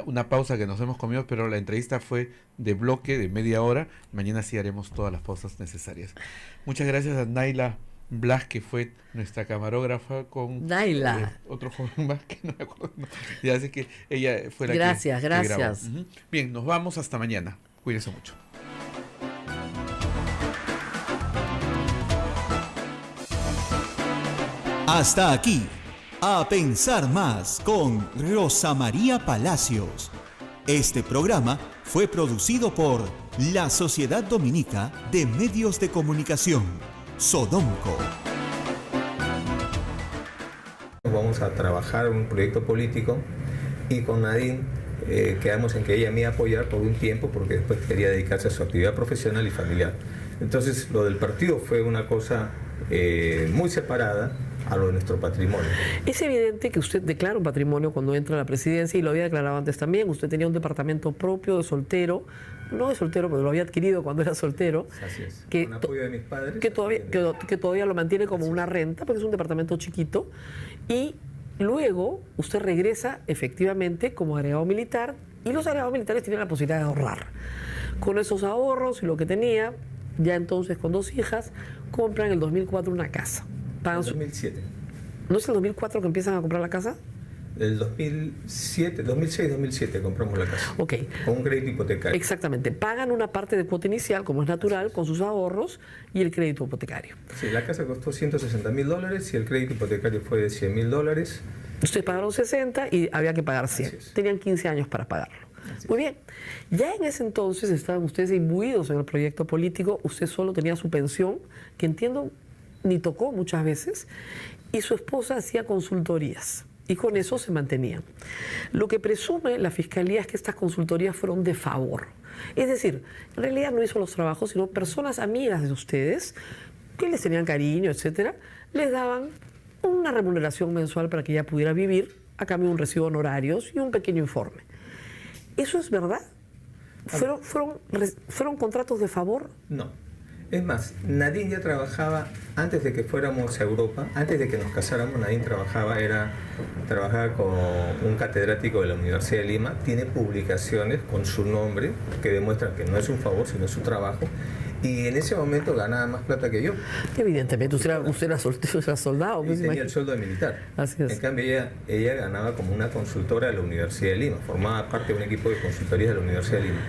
una pausa que nos hemos comido, pero la entrevista fue de bloque de media hora. Mañana sí haremos todas las pausas necesarias. Muchas gracias a Naila Blas, que fue nuestra camarógrafa, con Naila. otro joven más que no me acuerdo. Ya sé que ella fue la Gracias, que gracias. grabó. Bien, nos vamos hasta mañana. Cuídense mucho. Hasta aquí, A Pensar Más con Rosa María Palacios. Este programa fue producido por la Sociedad Dominica de Medios de Comunicación, Sodomco. Vamos a trabajar en un proyecto político y con Nadine quedamos en que ella me iba a apoyar por un tiempo porque después quería dedicarse a su actividad profesional y familiar. Entonces lo del partido fue una cosa muy separada a lo de nuestro patrimonio. Es evidente que usted declara un patrimonio cuando entra a la presidencia y lo había declarado antes también. Usted tenía un departamento propio de soltero, no de soltero, pero lo había adquirido cuando era soltero. Así es. Que, con apoyo de mis padres. que todavía lo mantiene como una renta, porque es un departamento chiquito. Y luego usted regresa efectivamente como agregado militar y los agregados militares tienen la posibilidad de ahorrar. Con esos ahorros y lo que tenía, ya entonces con 2 hijas, compran en el 2004 una casa. En 2007. ¿No es el 2004 que empiezan a comprar la casa? El 2006-2007 compramos la casa. Ok. Con un crédito hipotecario. Exactamente. Pagan una parte de cuota inicial, como es natural, con sus ahorros y el crédito hipotecario. Sí, la casa costó $160.000 y el crédito hipotecario fue de $100.000. Ustedes pagaron 60 y había que pagar 100. Tenían 15 años para pagarlo. Muy bien. Ya en ese entonces estaban ustedes imbuidos en el proyecto político. Usted solo tenía su pensión, que entiendo ni tocó muchas veces, y su esposa hacía consultorías. Y con eso se mantenían. Lo que presume la Fiscalía es que estas consultorías fueron de favor. Es decir, en realidad no hizo los trabajos, sino personas amigas de ustedes, que les tenían cariño, etcétera, les daban una remuneración mensual para que ella pudiera vivir, a cambio de un recibo de honorarios y un pequeño informe. ¿Eso es verdad? ¿Fueron contratos de favor? No. Es más, Nadine ya trabajaba, antes de que fuéramos a Europa, antes de que nos casáramos, Nadine trabajaba con un catedrático de la Universidad de Lima, tiene publicaciones con su nombre que demuestran que no es un favor, sino su trabajo, y en ese momento ganaba más plata que yo. Evidentemente, usted era soldado. Y tenía el sueldo de militar. Así es. En cambio, ella ganaba como una consultora de la Universidad de Lima, formaba parte de un equipo de consultorías de la Universidad de Lima.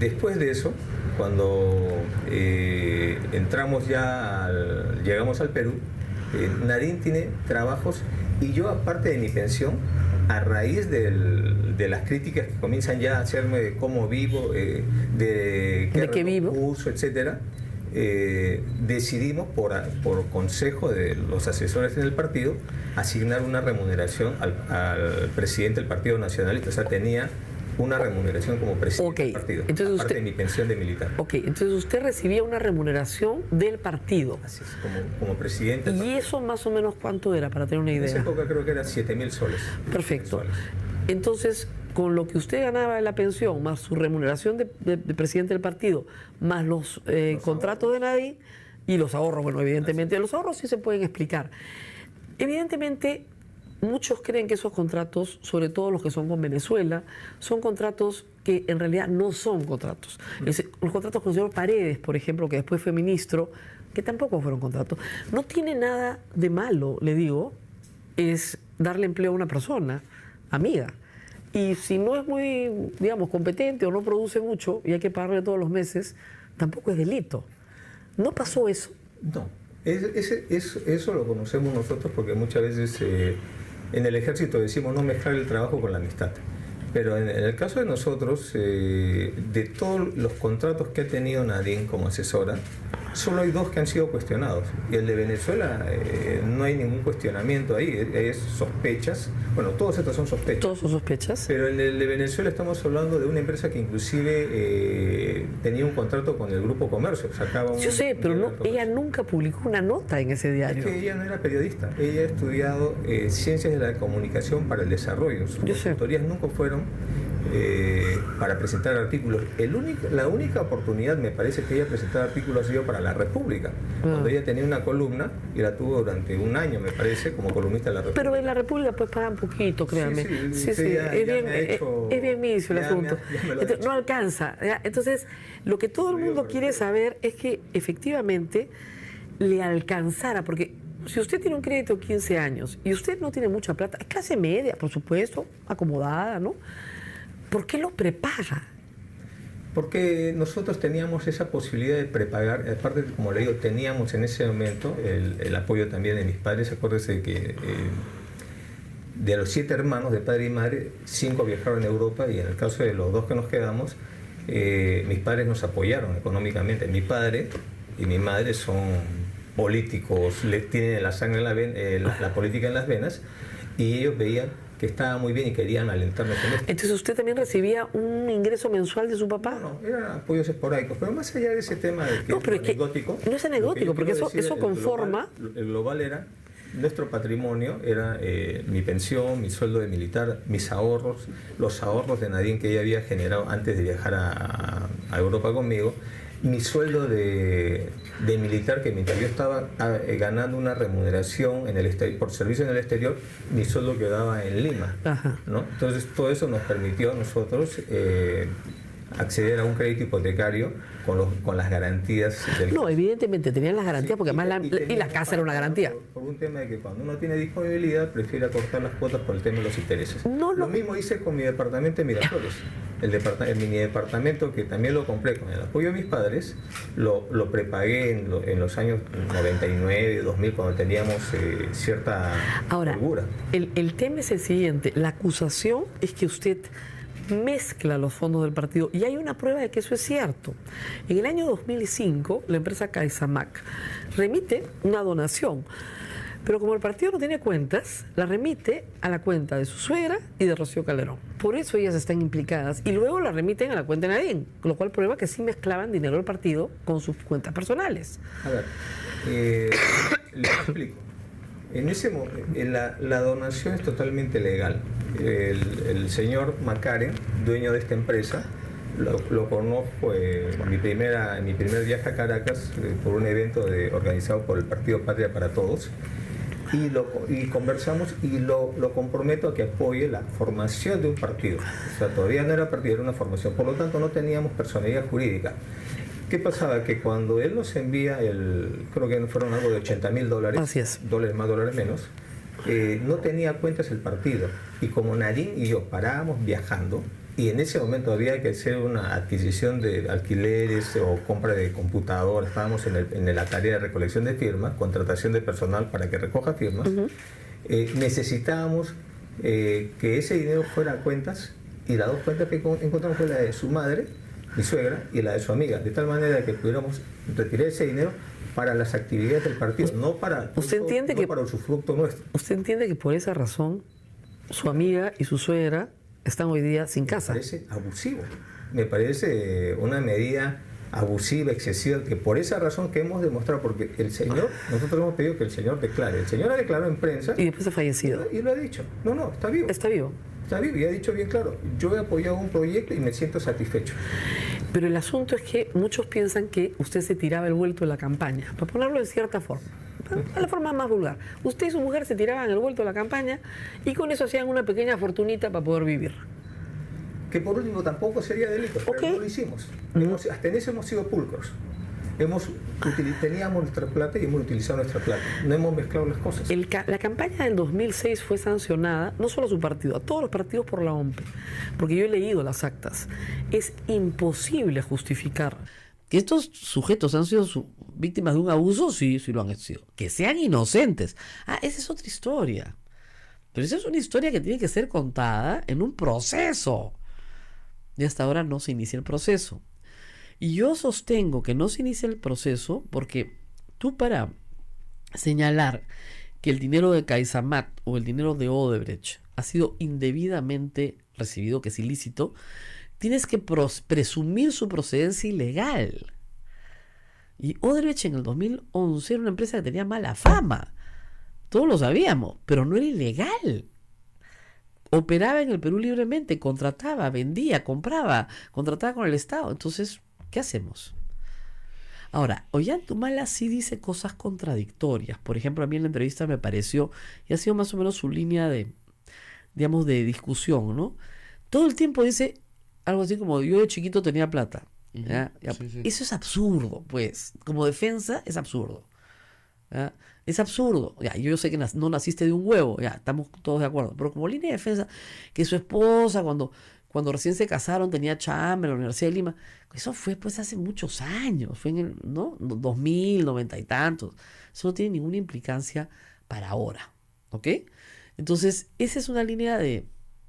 Después de eso, cuando llegamos al Perú, Nadine tiene trabajos y yo, aparte de mi pensión, a raíz de las críticas que comienzan ya a hacerme de cómo vivo, de qué vivo, uso, etcétera, decidimos por consejo de los asesores en el partido asignar una remuneración al presidente del Partido Nacionalista. O sea, tenía una remuneración como presidente del partido, entonces aparte de mi pensión de militar. Ok, entonces usted recibía una remuneración del partido. Así es, como presidente. ¿Y eso más o menos cuánto era, para tener una idea? En esa época creo que era 7.000 soles. Perfecto. Mensuales. Entonces, con lo que usted ganaba de la pensión, más su remuneración de presidente del partido, más los contratos de Nadine y los ahorros, bueno, evidentemente, los ahorros sí se pueden explicar. Evidentemente, muchos creen que esos contratos, sobre todo los que son con Venezuela, son contratos que en realidad no son contratos. Los contratos con el señor Paredes, por ejemplo, que después fue ministro, que tampoco fueron contratos. No tiene nada de malo, le digo, es darle empleo a una persona, amiga. Y si no es muy, digamos, competente o no produce mucho y hay que pagarle todos los meses, tampoco es delito. ¿No pasó eso? No. Eso lo conocemos nosotros porque muchas veces en el ejército decimos no mezclar el trabajo con la amistad. Pero en el caso de nosotros, de todos los contratos que ha tenido Nadine como asesora, solo hay 2 que han sido cuestionados. Y el de Venezuela no hay ningún cuestionamiento ahí, es sospechas. Bueno, todos estos son sospechas. Todos son sospechas. Pero en el de Venezuela estamos hablando de una empresa que inclusive tenía un contrato con el Grupo Comercio. Yo sé, pero ella nunca publicó una nota en ese diario. Es que ella no era periodista, ella ha estudiado Ciencias de la Comunicación para el Desarrollo. Sus consultorías nunca fueron para presentar artículos. La única oportunidad, me parece, que ella presentar artículos ha sido para La República, cuando ella tenía una columna y la tuvo durante un año, me parece, como columnista de La República. Pero en La República pues pagan poquito, créanme. Sí, es bien misio el asunto. Entonces, no alcanza. ¿Ya? Entonces, lo que todo el mundo quiere saber es que efectivamente le alcanzara, porque si usted tiene un crédito de 15 años y usted no tiene mucha plata, es clase media, por supuesto, acomodada, ¿no? ¿Por qué lo prepaga? Porque nosotros teníamos esa posibilidad de prepagar, aparte, como le digo, teníamos en ese momento el apoyo también de mis padres. Acuérdese que de los 7 hermanos de padre y madre, 5 viajaron a Europa, y en el caso de los 2 que nos quedamos, mis padres nos apoyaron económicamente. Mi padre y mi madre son políticos, tienen la sangre la política en las venas, y ellos veían que estaba muy bien y querían alentarnos en esto. Entonces, ¿usted también recibía un ingreso mensual de su papá? No, eran apoyos esporádicos, pero más allá de ese tema de que no, pero es anecdótico, no es anecdótico, porque eso conforma... El global era, nuestro patrimonio era mi pensión, mi sueldo de militar, mis ahorros, los ahorros de Nadine que ella había generado antes de viajar a Europa conmigo, mi sueldo de militar, que mientras yo estaba ganando una remuneración en el por servicio en el exterior, mi sueldo quedaba en Lima, ¿no? Entonces todo eso nos permitió a nosotros acceder a un crédito hipotecario con las garantías del... No, evidentemente tenían las garantías, Sí, porque además la casa era una garantía. Por un tema de que cuando uno tiene disponibilidad prefiere acortar las cuotas por el tema de los intereses. Lo mismo hice con mi departamento en Miraflores. El mini departamento, que también lo compré con el apoyo de mis padres, lo prepagué en los años 99, 2000, cuando teníamos cierta holgura. El tema es el siguiente: la acusación es que usted mezcla los fondos del partido, y hay una prueba de que eso es cierto. En el año 2005, la empresa CaixaMac remite una donación, pero como el partido no tiene cuentas, la remite a la cuenta de su suegra y de Rocío Calderón. Por eso ellas están implicadas, y luego la remiten a la cuenta de Nadine, con lo cual prueba que sí mezclaban dinero del partido con sus cuentas personales. A ver, les explico. La donación es totalmente legal. El señor Macaren, dueño de esta empresa, lo conozco en mi primer viaje a Caracas por un evento organizado por el Partido Patria para Todos, y conversamos, y lo comprometo a que apoye la formación de un partido. O sea, todavía no era partido, era una formación, por lo tanto no teníamos personalidad jurídica. ¿Qué pasaba? Que cuando él nos envía creo que fueron algo de $80,000, así es, dólares más, dólares menos, no tenía cuentas el partido, y como Nadine y yo parábamos viajando, y en ese momento había que hacer una adquisición de alquileres o compra de computadoras, estábamos en la tarea de recolección de firmas, contratación de personal para que recoja firmas, necesitábamos que ese dinero fuera a cuentas, y las 2 cuentas que encontramos fue la de su madre, mi suegra, y la de su amiga, de tal manera que pudiéramos retirar ese dinero para las actividades del partido, no para el usufructo nuestro. ¿Usted entiende que por esa razón su amiga y su suegra están hoy día sin casa? Me parece abusivo, me parece una medida abusiva, excesiva, que por esa razón que hemos demostrado, porque el señor, nosotros hemos pedido que el señor declare, el señor ha declarado en prensa y después ha fallecido, y lo ha dicho, no, está vivo. Está vivo. Está vivo, y ha dicho bien claro, yo he apoyado un proyecto y me siento satisfecho. Pero el asunto es que muchos piensan que usted se tiraba el vuelto de la campaña, para ponerlo de cierta forma, de la forma más vulgar. Usted y su mujer se tiraban el vuelto de la campaña, y con eso hacían una pequeña fortunita para poder vivir. Que por último tampoco sería delito, pero no lo hicimos. Hasta en eso hemos sido pulcros. Teníamos nuestra plata y hemos utilizado nuestra plata. No hemos mezclado las cosas. La campaña del 2006 fue sancionada, no solo a su partido, a todos los partidos por la OMP, porque yo he leído las actas. Es imposible justificar que estos sujetos han sido víctimas de un abuso, sí lo han sido. Que sean inocentes, esa es otra historia. Pero esa es una historia que tiene que ser contada en un proceso. Y hasta ahora no se inicia el proceso. Y yo sostengo que no se inicia el proceso porque tú, para señalar que el dinero de CaixaMac o el dinero de Odebrecht ha sido indebidamente recibido, que es ilícito, tienes que presumir su procedencia ilegal. Y Odebrecht en el 2011 era una empresa que tenía mala fama. Todos lo sabíamos, pero no era ilegal. operaba en el Perú libremente, contrataba, vendía, compraba, contrataba con el Estado. Entonces, ¿qué hacemos? Ahora, Ollantumala sí dice cosas contradictorias. Por ejemplo, a mí en la entrevista me pareció, y ha sido más o menos su línea de, digamos, de discusión, ¿no? Todo el tiempo dice algo así como, yo de chiquito tenía plata. ¿Ya? Sí. Eso es absurdo, pues. Como defensa es absurdo. ¿Ya? Es absurdo. Ya, yo sé que no naciste de un huevo, ya, estamos todos de acuerdo. Pero como línea de defensa, que su esposa, cuando recién se casaron, tenía chamba en la Universidad de Lima. Eso fue pues hace muchos años. Fue en el, ¿no? 2000, 90 y tantos. Eso no tiene ninguna implicancia para ahora. ¿Ok? Entonces, esa es una línea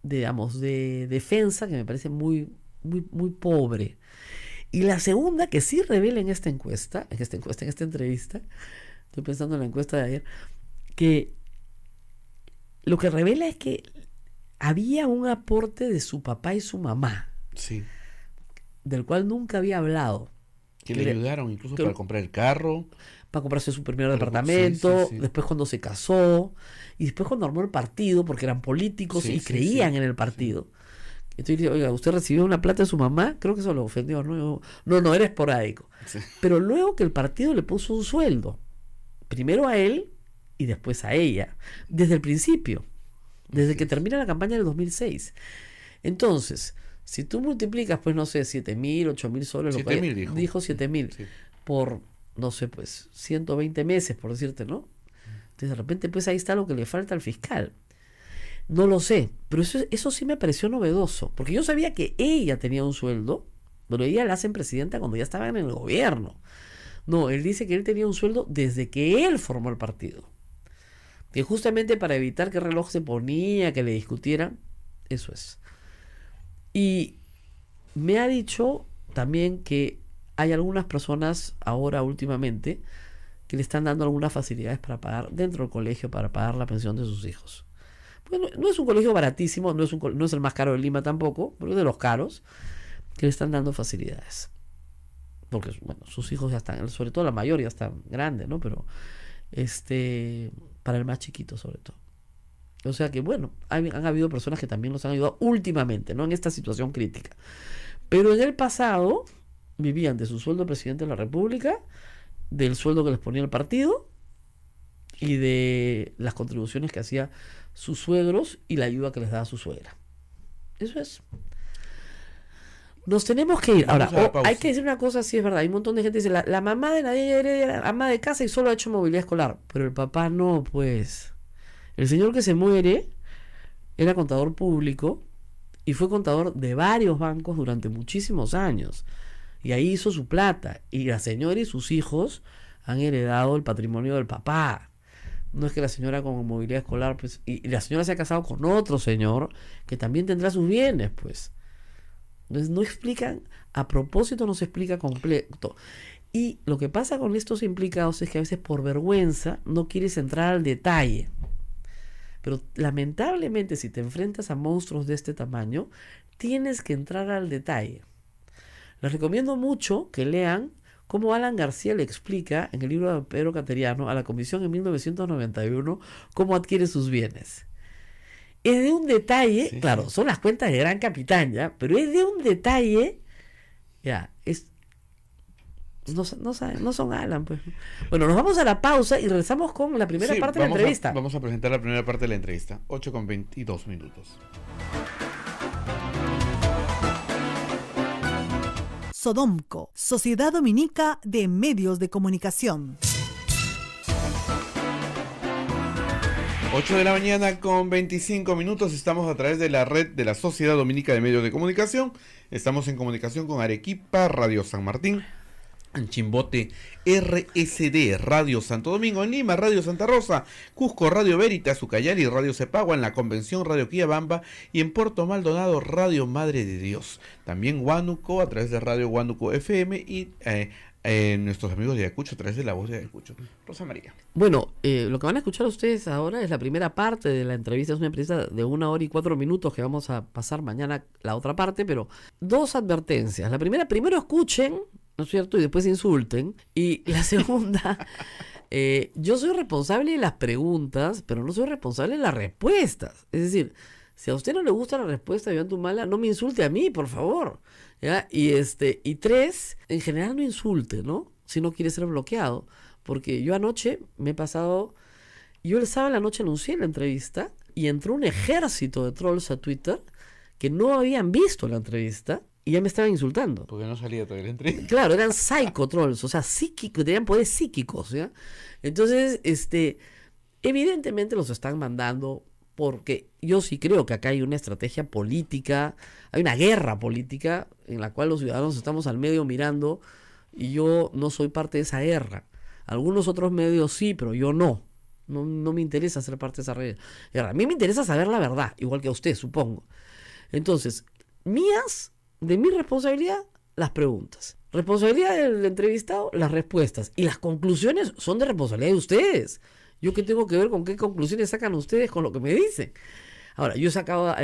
digamos, de defensa que me parece muy, muy, muy pobre. Y la segunda, que sí revela en esta entrevista, estoy pensando en la encuesta de ayer, que lo que revela es que había un aporte de su papá y su mamá, Sí. del cual nunca había hablado. Que le ayudaron incluso para comprar el carro. Para comprarse su primer Pero, departamento, sí. después cuando se casó, y después cuando armó el partido, porque eran políticos y creían en el partido. Entonces dice, oiga, ¿usted recibió una plata de su mamá? Creo que eso lo ofendió, ¿no? No, era esporádico. Sí. Pero luego que el partido le puso un sueldo, primero a él y después a ella, desde el principio, desde que termina la campaña del 2006. Entonces, si tú multiplicas, pues no sé, 7.000, 8.000 soles, 7.000 dijo 7.000, Sí. por, no sé, pues 120 meses, por decirte, ¿no? Entonces de repente, pues ahí está lo que le falta al fiscal. No lo sé, pero eso sí me pareció novedoso, porque yo sabía que ella tenía un sueldo, pero ella la hacen presidenta cuando ya estaba en el gobierno. No, él dice que él tenía un sueldo desde que él formó el partido. Que justamente para evitar que el reloj se ponía, que le discutieran, eso es. Y me ha dicho también que hay algunas personas ahora últimamente que le están dando algunas facilidades para pagar dentro del colegio, para pagar la pensión de sus hijos. Bueno, no es un colegio baratísimo, no es el más caro de Lima tampoco, pero es de los caros, que le están dando facilidades. Porque, bueno, sus hijos ya están, sobre todo la mayor ya está grande, ¿no? Pero, para el más chiquito sobre todo. O sea que, bueno, han habido personas que también los han ayudado últimamente, ¿no? En esta situación crítica. Pero en el pasado vivían de su sueldo de presidente de la República, del sueldo que les ponía el partido y de las contribuciones que hacía sus suegros y la ayuda que les daba su suegra. Eso es. Nos tenemos que ir. Ahora, hay que decir una cosa, sí es verdad. Hay un montón de gente que dice, la mamá de Nadia Heredia era ama de casa y solo ha hecho movilidad escolar. Pero el papá no, pues. El señor que se muere era contador público y fue contador de varios bancos durante muchísimos años. Y ahí hizo su plata. Y la señora y sus hijos han heredado el patrimonio del papá. No es que la señora con movilidad escolar, pues, y la señora se ha casado con otro señor que también tendrá sus bienes, pues. Entonces no explican, a propósito no se explica completo. Y lo que pasa con estos implicados es que a veces por vergüenza no quieres entrar al detalle. Pero lamentablemente si te enfrentas a monstruos de este tamaño, tienes que entrar al detalle. Les recomiendo mucho que lean cómo Alan García le explica en el libro de Pedro Cateriano a la Comisión en 1991 cómo adquiere sus bienes. Es de un detalle, sí, claro, son las cuentas de Gran Capitán, ¿ya? Pero es de un detalle, ya, no son Alan, pues. Bueno, nos vamos a la pausa y regresamos con la primera parte de la entrevista. Vamos a presentar la primera parte de la entrevista, 8:22 minutos. Sodomco, Sociedad Dominica de Medios de Comunicación. 8 de la mañana con 25 minutos, estamos a través de la red de la Sociedad Dominica de Medios de Comunicación. Estamos en comunicación con Arequipa, Radio San Martín, en Chimbote, RSD, Radio Santo Domingo, en Lima, Radio Santa Rosa, Cusco, Radio Veritas, Ucayali, Radio Cepagua, en la Convención, Radio Quillabamba, y en Puerto Maldonado, Radio Madre de Dios. También Huánuco, a través de Radio Huánuco FM, y nuestros amigos de Ayacucho, a través de La Voz de Ayacucho. Rosa María. Bueno, lo que van a escuchar ustedes ahora es la primera parte de la entrevista. Es una entrevista de 1 hora y 4 minutos que vamos a pasar mañana la otra parte, pero 2 advertencias. La primera, primero escuchen, ¿no es cierto? Y después insulten. Y la segunda, yo soy responsable de las preguntas, pero no soy responsable de las respuestas. Es decir, Si a usted no le gusta la respuesta de Ollanta no me insulte a mí, por favor. ¿Ya? Y 3, en general no insulte, ¿no? Si no quiere ser bloqueado. Porque yo anoche me he pasado... Yo el sábado en la noche anuncié la entrevista y entró un ejército de trolls a Twitter que no habían visto la entrevista y ya me estaban insultando. Porque no salía todavía la entrevista. Claro, eran psychotrolls, o sea, tenían poderes psíquicos, ¿ya? Entonces, evidentemente los están mandando porque yo sí creo que acá hay una estrategia política, hay una guerra política en la cual los ciudadanos estamos al medio mirando y yo no soy parte de esa guerra. Algunos otros medios sí, pero yo no. No me interesa ser parte de esa guerra. A mí me interesa saber la verdad, igual que a usted, supongo. Entonces, de mi responsabilidad, las preguntas. Responsabilidad del entrevistado, las respuestas. Y las conclusiones son de responsabilidad de ustedes. ¿Yo qué tengo que ver con qué conclusiones sacan ustedes con lo que me dicen? Ahora, yo he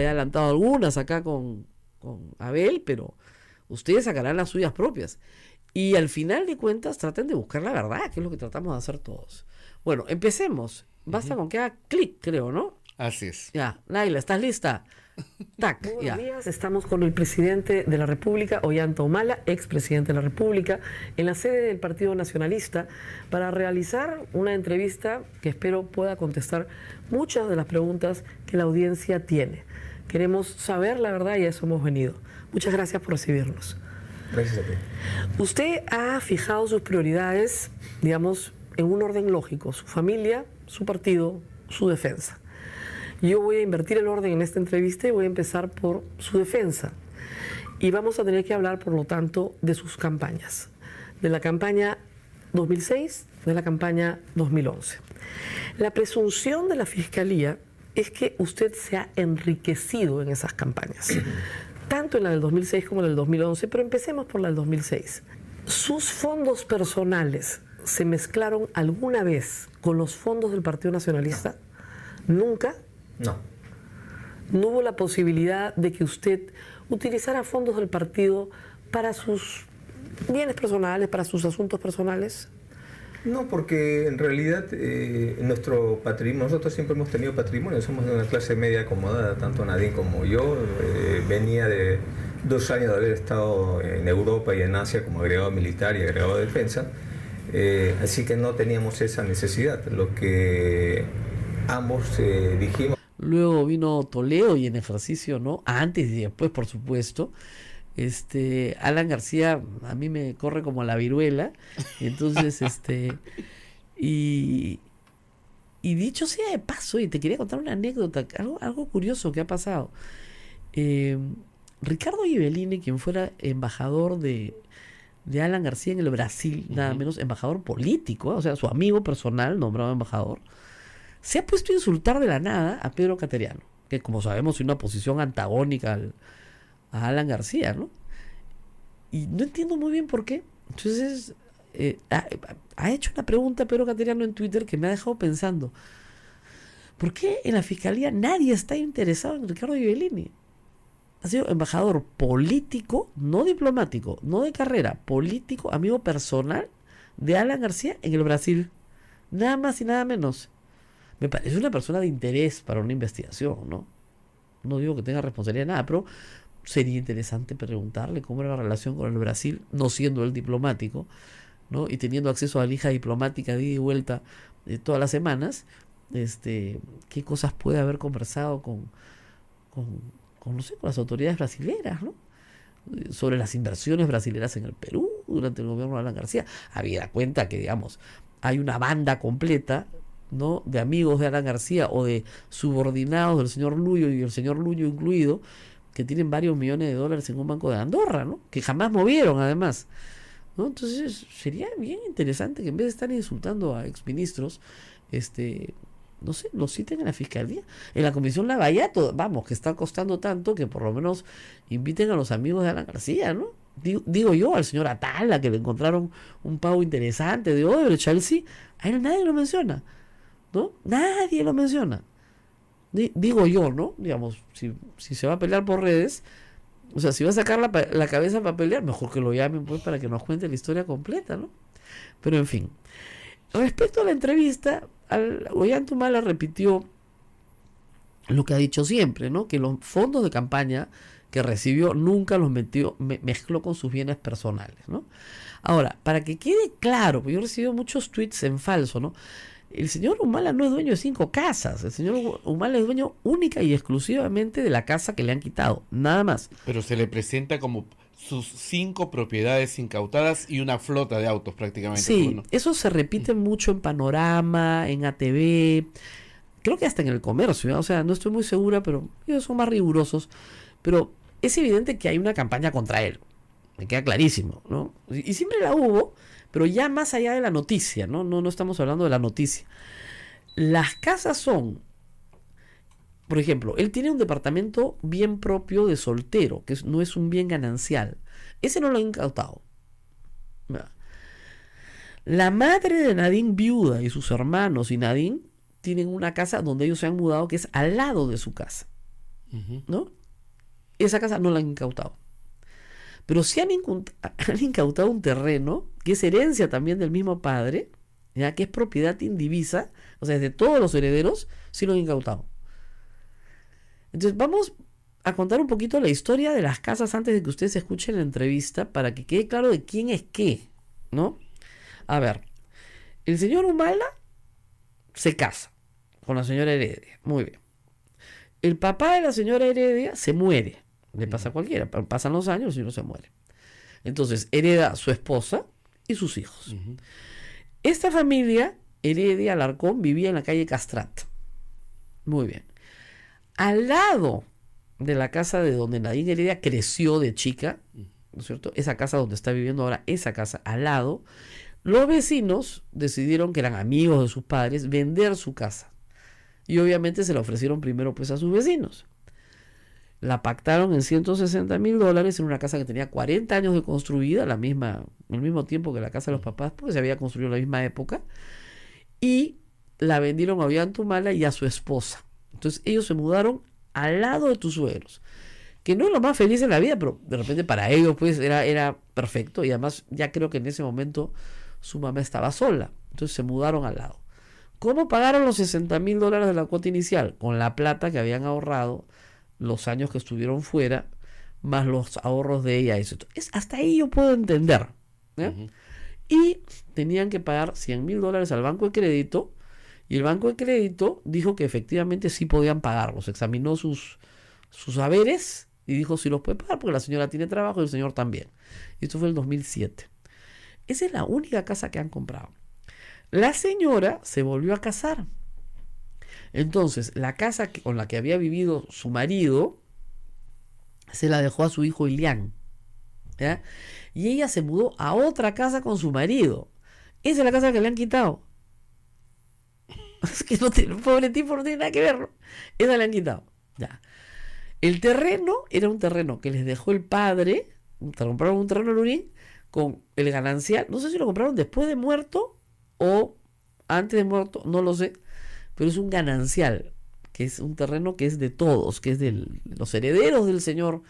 adelantado algunas acá con Abel, pero ustedes sacarán las suyas propias. Y al final de cuentas, traten de buscar la verdad, que es lo que tratamos de hacer todos. Bueno, empecemos. Basta con que haga clic, creo, ¿no? Así es. Ya, Naila, ¿estás lista? Tac, Buenos ya. días, estamos con el presidente de la República, Ollanta Humala, expresidente de la República, en la sede del Partido Nacionalista, para realizar una entrevista que espero pueda contestar muchas de las preguntas que la audiencia tiene. Queremos saber la verdad y a eso hemos venido. Muchas gracias por recibirnos. Gracias a ti. Usted ha fijado sus prioridades, digamos, en un orden lógico: su familia, su partido, su defensa. Yo voy a invertir el orden en esta entrevista y voy a empezar por su defensa. Y vamos a tener que hablar, por lo tanto, de sus campañas. De la campaña 2006, de la campaña 2011. La presunción de la Fiscalía es que usted se ha enriquecido en esas campañas. Tanto en la del 2006 como en la del 2011, pero empecemos por la del 2006. ¿Sus fondos personales se mezclaron alguna vez con los fondos del Partido Nacionalista? ¿Nunca? No. ¿No hubo la posibilidad de que usted utilizara fondos del partido para sus bienes personales, para sus asuntos personales? No, porque en realidad nuestro patrimonio, nosotros siempre hemos tenido patrimonio, somos de una clase media acomodada, tanto Nadine como yo. Venía de 2 años de haber estado en Europa y en Asia como agregado militar y agregado de defensa, así que no teníamos esa necesidad. Lo que ambos dijimos... Luego vino Toledo y en ejercicio, ¿no? Antes y después, por supuesto. Alan García a mí me corre como la viruela. Y entonces, y dicho sea de paso, y te quería contar una anécdota, algo curioso que ha pasado. Ricardo Ghibellini, quien fuera embajador de Alan García en el Brasil, nada menos, embajador político, o sea, su amigo personal, nombrado embajador, se ha puesto a insultar de la nada a Pedro Cateriano, que como sabemos tiene una posición antagónica a Alan García, ¿no? Y no entiendo muy bien por qué. Entonces, ha hecho una pregunta a Pedro Cateriano en Twitter que me ha dejado pensando. ¿Por qué en la Fiscalía nadie está interesado en Ricardo Ghibellini? Ha sido embajador político, no diplomático, no de carrera, político, amigo personal de Alan García en el Brasil. Nada más y nada menos. Me parece una persona de interés para una investigación, ¿no? No digo que tenga responsabilidad de nada, pero sería interesante preguntarle cómo era la relación con el Brasil, no siendo él diplomático, ¿no? Y teniendo acceso a la hija diplomática de ida y vuelta todas las semanas, qué cosas puede haber conversado con no sé, con las autoridades brasileras, ¿no? Sobre las inversiones brasileras en el Perú durante el gobierno de Alan García. Habida cuenta que, digamos, hay una banda completa, ¿no?, de amigos de Alan García o de subordinados del señor Luyo y el señor Luyo incluido, que tienen varios millones de dólares en un banco de Andorra, ¿no?, que jamás movieron además, ¿no? Entonces sería bien interesante que en vez de estar insultando a exministros, no sé, lo citen en la Fiscalía, en la Comisión Lavallato, vamos, que está costando tanto que por lo menos inviten a los amigos de Alan García, ¿no? Digo yo, al señor Atala, que le encontraron un pago interesante de Odebrecht, Chelsea, a él nadie lo menciona, ¿no? Nadie lo menciona. Digo yo, ¿no? Digamos, si se va a pelear por redes, o sea, si va a sacar la cabeza para pelear, mejor que lo llamen, pues, para que nos cuente la historia completa, ¿no? Pero en fin. Respecto a la entrevista, Ollanta Humala repitió lo que ha dicho siempre, ¿no? Que los fondos de campaña que recibió nunca los mezcló con sus bienes personales, ¿no? Ahora, para que quede claro, porque yo he recibido muchos tweets en falso, ¿no? El señor Humala no es dueño de 5 casas. El señor Humala es dueño única y exclusivamente de la casa que le han quitado. Nada más. Pero se le presenta como sus 5 propiedades incautadas y una flota de autos prácticamente. Sí, ¿no? eso se repite mucho en Panorama, en ATV, creo que hasta en El Comercio, ¿eh? O sea, no estoy muy segura, pero ellos son más rigurosos. Pero es evidente que hay una campaña contra él. Me queda clarísimo, ¿no? Y siempre la hubo, pero ya más allá de la noticia, ¿no? No estamos hablando de la noticia. Las casas son, por ejemplo, él tiene un departamento bien propio de soltero, que no es un bien ganancial. Ese no lo han incautado. La madre de Nadine viuda y sus hermanos y Nadine tienen una casa donde ellos se han mudado que es al lado de su casa, ¿no? Esa casa no la han incautado. Pero sí han incautado un terreno que es herencia también del mismo padre, ya que es propiedad indivisa, o sea, de todos los herederos, sí lo han incautado. Entonces vamos a contar un poquito la historia de las casas antes de que ustedes escuchen la entrevista para que quede claro de quién es qué, ¿no? A ver, el señor Humala se casa con la señora Heredia, muy bien. El papá de la señora Heredia se muere. Le pasa a cualquiera, pasan los años y no se muere. Entonces hereda su esposa y sus hijos. Esta familia, Heredia Alarcón, vivía en la calle Castrat. Muy bien. Al lado de la casa de donde Nadine Heredia creció de chica, ¿no es cierto? Esa casa donde está viviendo ahora, esa casa al lado, los vecinos decidieron, que eran amigos de sus padres, vender su casa. Y obviamente se la ofrecieron primero pues a sus vecinos. La pactaron en $160,000 en una casa que tenía 40 años de construida, el mismo tiempo que la casa de los papás, porque se había construido en la misma época, y la vendieron a Ollantumala y a su esposa. Entonces ellos se mudaron al lado de tus suegros, que no es lo más feliz de la vida, pero de repente para ellos pues era perfecto, y además ya creo que en ese momento su mamá estaba sola, entonces se mudaron al lado. ¿Cómo pagaron los $60,000 de la cuota inicial? Con la plata que habían ahorrado los años que estuvieron fuera, más los ahorros de ella. Hasta ahí yo puedo entender. Y tenían que pagar $100,000 al banco de crédito, y el banco de crédito dijo que efectivamente sí podían pagarlos. Examinó sus haberes y dijo sí los puede pagar porque la señora tiene trabajo y el señor también. Y esto fue el 2007. Esa es la única casa que han comprado. La señora se volvió a casar. Entonces, la casa con la que había vivido su marido se la dejó a su hijo Ilián, ¿ya? Y ella se mudó a otra casa con su marido. Esa es la casa que le han quitado. Es que el pobre tipo no tiene nada que ver, ¿no? Esa le han quitado. Ya. El terreno era un terreno que les dejó el padre. Compraron un terreno en Lurín con el ganancial. No sé si lo compraron después de muerto o antes de muerto, no lo sé. Pero es un ganancial, que es un terreno que es de todos, que es de los herederos del señor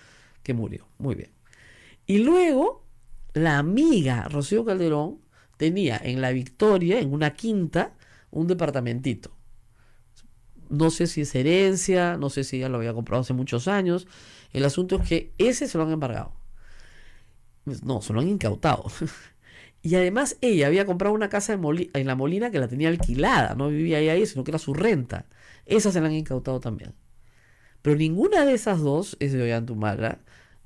que murió. Muy bien. Y luego, la amiga Rocío Calderón tenía en La Victoria, en una quinta, un departamentito. No sé si es herencia, no sé si ya lo había comprado hace muchos años. El asunto es que ese se lo han embargado. No, se lo han incautado. Y además ella había comprado una casa en La Molina que la tenía alquilada, no vivía ahí, sino que era su renta. Esa se la han incautado también. Pero ninguna de esas dos es de Ollantumala,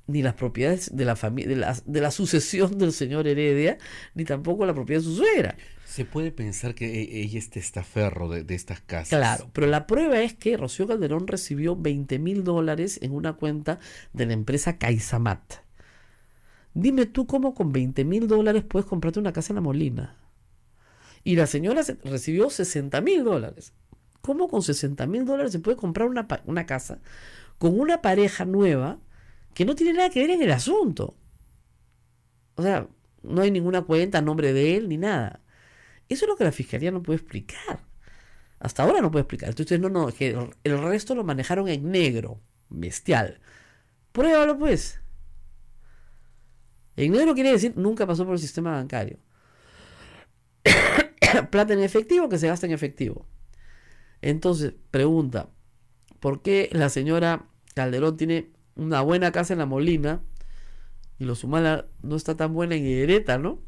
ni las propiedades de la familia, de la sucesión del señor Heredia, ni tampoco la propiedad de su suegra. Se puede pensar que ella es testaferro de estas casas. Claro, pero la prueba es que Rocío Calderón recibió $20,000 en una cuenta de la empresa Caizamat. Dime tú cómo con $20,000 puedes comprarte una casa en La Molina. Y la señora recibió $60,000. ¿Cómo con $60,000 se puede comprar una casa con una pareja nueva que no tiene nada que ver en el asunto? O sea, no hay ninguna cuenta a nombre de él ni nada. Eso es lo que la fiscalía no puede explicar. Hasta ahora no puede explicar. Entonces, no, que el resto lo manejaron en negro, bestial. Pruébalo pues. En negro quiere decir nunca pasó por el sistema bancario. Plata en efectivo que se gasta en efectivo. Entonces, pregunta, ¿por qué la señora Calderón tiene una buena casa en La Molina y los Humala no está tan buena en Higuereta, ¿no?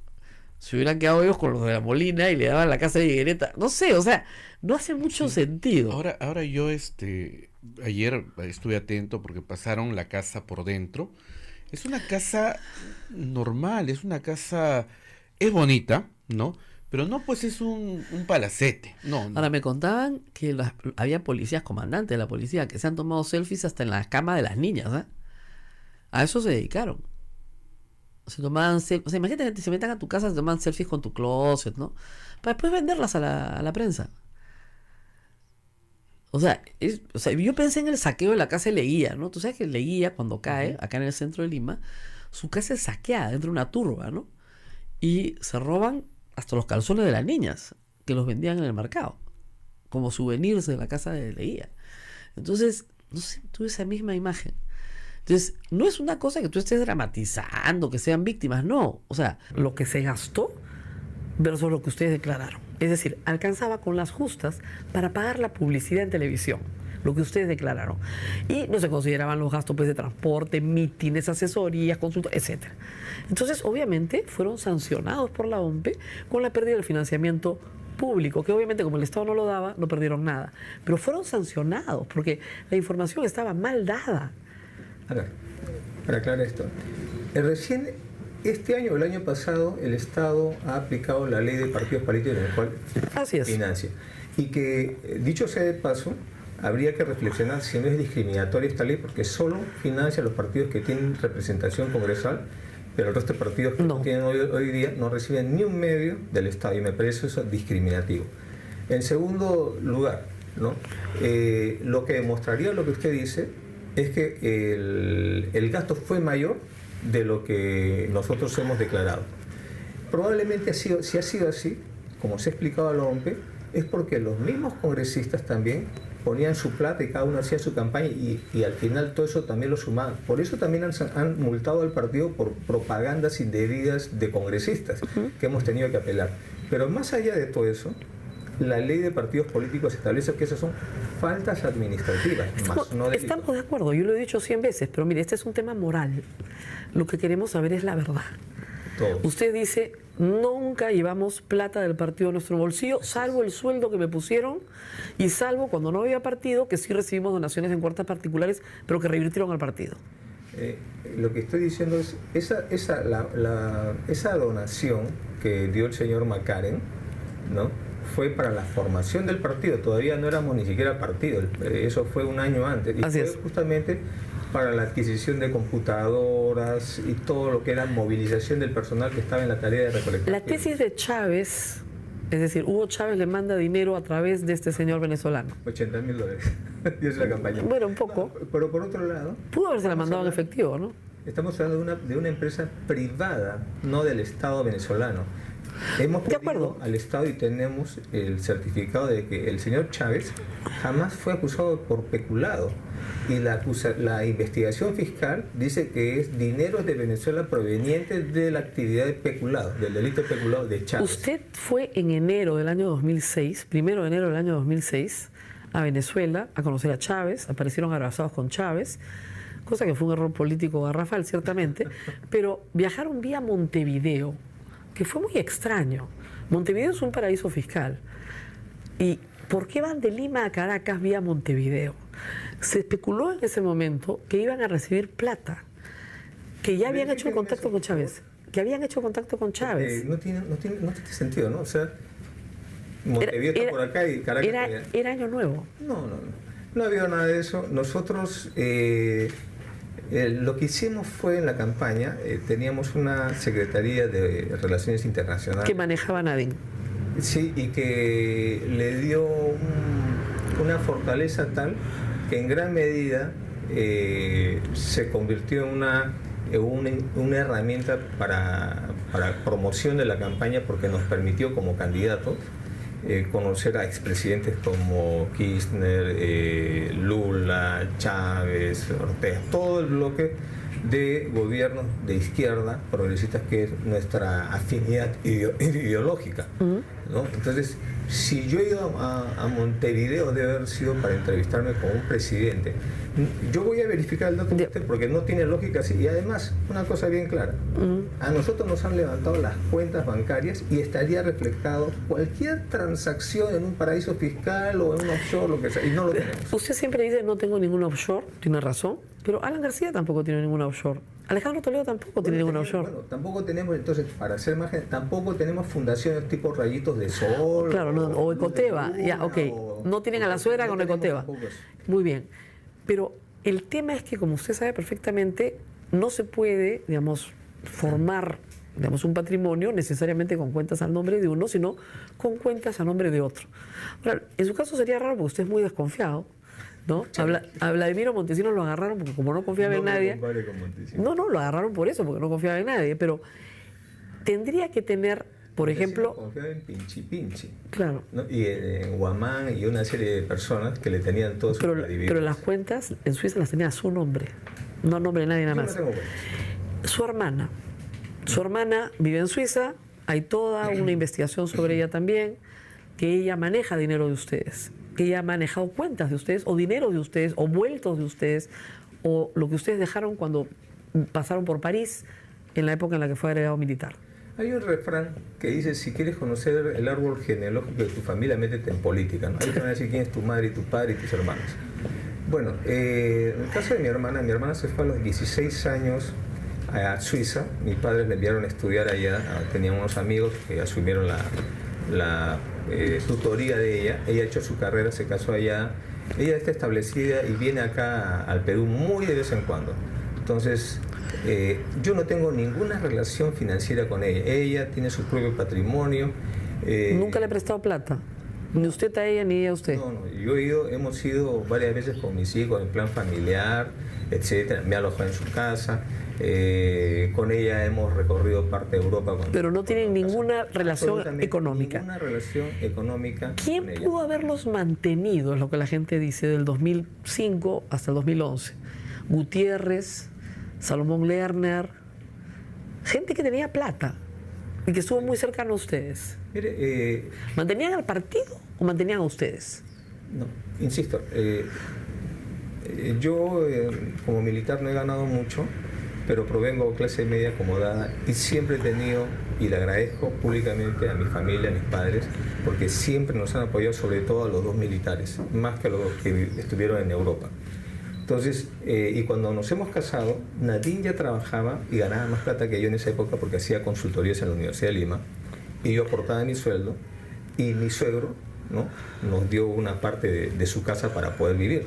Se hubieran quedado ellos con los de La Molina y le daban la casa de Higuereta. No sé, o sea, no hace mucho sentido. Ahora yo ayer estuve atento porque pasaron la casa por dentro. Es una casa normal, es una casa, es bonita, ¿no? Pero no pues es un palacete, no. Ahora me contaban que había policías, comandantes de la policía, que se han tomado selfies hasta en la cama de las niñas, ¿eh? A eso se dedicaron. Se tomaban selfies, o sea, imagínate que se metan a tu casa, se toman selfies con tu closet, ¿no? Para después venderlas a la prensa. O sea, yo pensé en el saqueo de la casa de Leguía, ¿no? Tú sabes que Leguía, cuando cae, acá en el centro de Lima, su casa es saqueada dentro de una turba, ¿no? Y se roban hasta los calzones de las niñas, que los vendían en el mercado, como souvenirs de la casa de Leguía. Entonces, no sé, tuve esa misma imagen. Entonces, no es una cosa que tú estés dramatizando, que sean víctimas, no. O sea, Lo que se gastó versus lo que ustedes declararon. Es decir, alcanzaba con las justas para pagar la publicidad en televisión, lo que ustedes declararon. Y no se consideraban los gastos pues, de transporte, mítines, asesorías, consultas, etc. Entonces, obviamente, fueron sancionados por la OMPE con la pérdida del financiamiento público, que obviamente como el Estado no lo daba, no perdieron nada. Pero fueron sancionados porque la información estaba mal dada. A ver, para aclarar esto. Recién este año o el año pasado el Estado ha aplicado la ley de partidos políticos en la cual Así es. financia. Y que, dicho sea de paso, habría que reflexionar si no es discriminatoria esta ley porque solo financia a los partidos que tienen representación congresal, pero el resto de partidos que No. tienen hoy día no reciben ni un medio del Estado y me parece eso discriminativo. En segundo lugar, ¿no? Lo que demostraría lo que usted dice es que el gasto fue mayor de lo que nosotros hemos declarado. Probablemente si ha sido así, como se ha explicado a la OMPE, es porque los mismos congresistas también ponían su plata y cada uno hacía su campaña y al final todo eso también lo sumaban. Por eso también han multado al partido por propagandas indebidas de congresistas que hemos tenido que apelar. Pero más allá de todo eso, la ley de partidos políticos establece que esas son faltas administrativas, más no delitos. Estamos de acuerdo, yo lo he dicho 100 veces, pero mire, este es un tema moral. Lo que queremos saber es la verdad. Todo. Usted dice, nunca llevamos plata del partido a nuestro bolsillo, salvo el sueldo que me pusieron y salvo cuando no había partido, que sí recibimos donaciones en cuentas particulares, pero que revirtieron al partido. Lo que estoy diciendo es, esa donación que dio el señor Macaren, ¿no? Fue para la formación del partido, todavía no éramos ni siquiera partido, eso fue un año antes, y Así fue es. justamente para la adquisición de computadoras y todo lo que era movilización del personal que estaba en la tarea de recolectar. La tesis de Chávez, es decir, Hugo Chávez le manda dinero a través de este señor venezolano. $80,000, y es la campaña. Bueno, un poco. No, pero por otro lado, Pudo haberse la mandado en efectivo, ¿no? estamos hablando de una empresa privada, no del Estado venezolano. Hemos De acuerdo. pedido al Estado y tenemos el certificado de que el señor Chávez jamás fue acusado por peculado. Y la investigación fiscal dice que es dinero de Venezuela proveniente de la actividad de peculado, del delito de peculado de Chávez. Usted fue en enero del año 2006, 1 de enero del año 2006, a Venezuela a conocer a Chávez, aparecieron abrazados con Chávez, cosa que fue un error político garrafal, ciertamente, pero viajaron vía Montevideo, que fue muy extraño. Montevideo es un paraíso fiscal. ¿Y por qué van de Lima a Caracas vía Montevideo? Se especuló en ese momento que iban a recibir plata, que ya habían hecho contacto con Chávez, que habían hecho contacto con Chávez. No tiene sentido, ¿no? O sea, Montevideo está por acá y Caracas por allá. Era Año Nuevo. No ha habido nada de eso. Nosotros lo que hicimos fue en la campaña, teníamos una Secretaría de Relaciones Internacionales. Que manejaba Nadine. Sí, y que le dio una fortaleza tal que en gran medida se convirtió en una herramienta para promoción de la campaña porque nos permitió como candidatos conocer a expresidentes como Kirchner, Lula, Chávez, Ortega, todo el bloque de gobiernos de izquierda progresistas, que es nuestra afinidad ideológica, ¿no? Entonces, si yo he ido a Montevideo, debe haber sido para entrevistarme con un presidente. Yo voy a verificar el dato de usted porque no tiene lógica así. Y además, una cosa bien clara, a nosotros nos han levantado las cuentas bancarias y estaría reflejado cualquier transacción en un paraíso fiscal o en un offshore, lo que sea, y no lo tenemos. Usted siempre dice no tengo ningún offshore, tiene razón, pero Alan García tampoco tiene ningún offshore. Alejandro Toledo tampoco tiene ningún offshore. Bueno, tampoco tenemos, entonces, para hacer más, tampoco tenemos fundaciones tipo Rayitos de Sol. Claro, no, o Ecoteva, ya, ok. No tienen a la suegra con Ecoteva. Muy bien. Pero el tema es que, como usted sabe perfectamente, no se puede, digamos, formar, digamos, un patrimonio necesariamente con cuentas al nombre de uno, sino con cuentas a nombre de otro. Ahora, en su caso sería raro porque usted es muy desconfiado, ¿no? A Vladimiro Montesinos lo agarraron porque como no confiaba en nadie. No, lo agarraron por eso, porque no confiaba en nadie, pero tendría que tener, por ejemplo... Confiaba en Pinchi Pinchi. Claro. ¿No? Y en Guamán y una serie de personas que le tenían todos sus credibilidades. Pero las cuentas en Suiza las tenía a su nombre, no a nombre de nadie nada más. Yo no tengo cuentas. Su hermana vive en Suiza, hay toda una investigación sobre ella también, que ella maneja dinero de ustedes, que ella ha manejado cuentas de ustedes, o dinero de ustedes, o vueltos de ustedes, o lo que ustedes dejaron cuando pasaron por París en la época en la que fue agregado militar. Hay un refrán que dice, si quieres conocer el árbol genealógico de tu familia, métete en política, ¿no? Ahí te van a decir quién es tu madre y tu padre y tus hermanos. Bueno, en el caso de mi hermana se fue a los 16 años a Suiza. Mis padres le enviaron a estudiar allá, tenían unos amigos que asumieron la tutoría de ella. Ella ha hecho su carrera, se casó allá. Ella está establecida y viene acá al Perú muy de vez en cuando. Entonces, yo no tengo ninguna relación financiera con ella. Ella tiene su propio patrimonio. ¿Nunca le he prestado plata? Ni usted a ella, ni ella a usted. No, hemos ido varias veces con mis hijos en plan familiar, etcétera. Me he alojado en su casa. Con ella hemos recorrido parte de Europa. Pero no tienen ninguna relación económica. Ninguna relación económica. ¿Quién pudo haberlos mantenido? Es lo que la gente dice, del 2005 hasta el 2011. Gutiérrez, Salomón Lerner, gente que tenía plata y que estuvo muy cercano a ustedes. Mire, ¿mantenían al partido o mantenían a ustedes? No, insisto, yo como militar no he ganado mucho, pero provengo de clase media acomodada y siempre he tenido, y le agradezco públicamente a mi familia, a mis padres, porque siempre nos han apoyado, sobre todo a los dos militares, más que a los que estuvieron en Europa. Entonces, y cuando nos hemos casado, Nadine ya trabajaba y ganaba más plata que yo en esa época porque hacía consultorías en la Universidad de Lima, y yo aportaba mi sueldo, y mi suegro, ¿no?, nos dio una parte de su casa para poder vivir.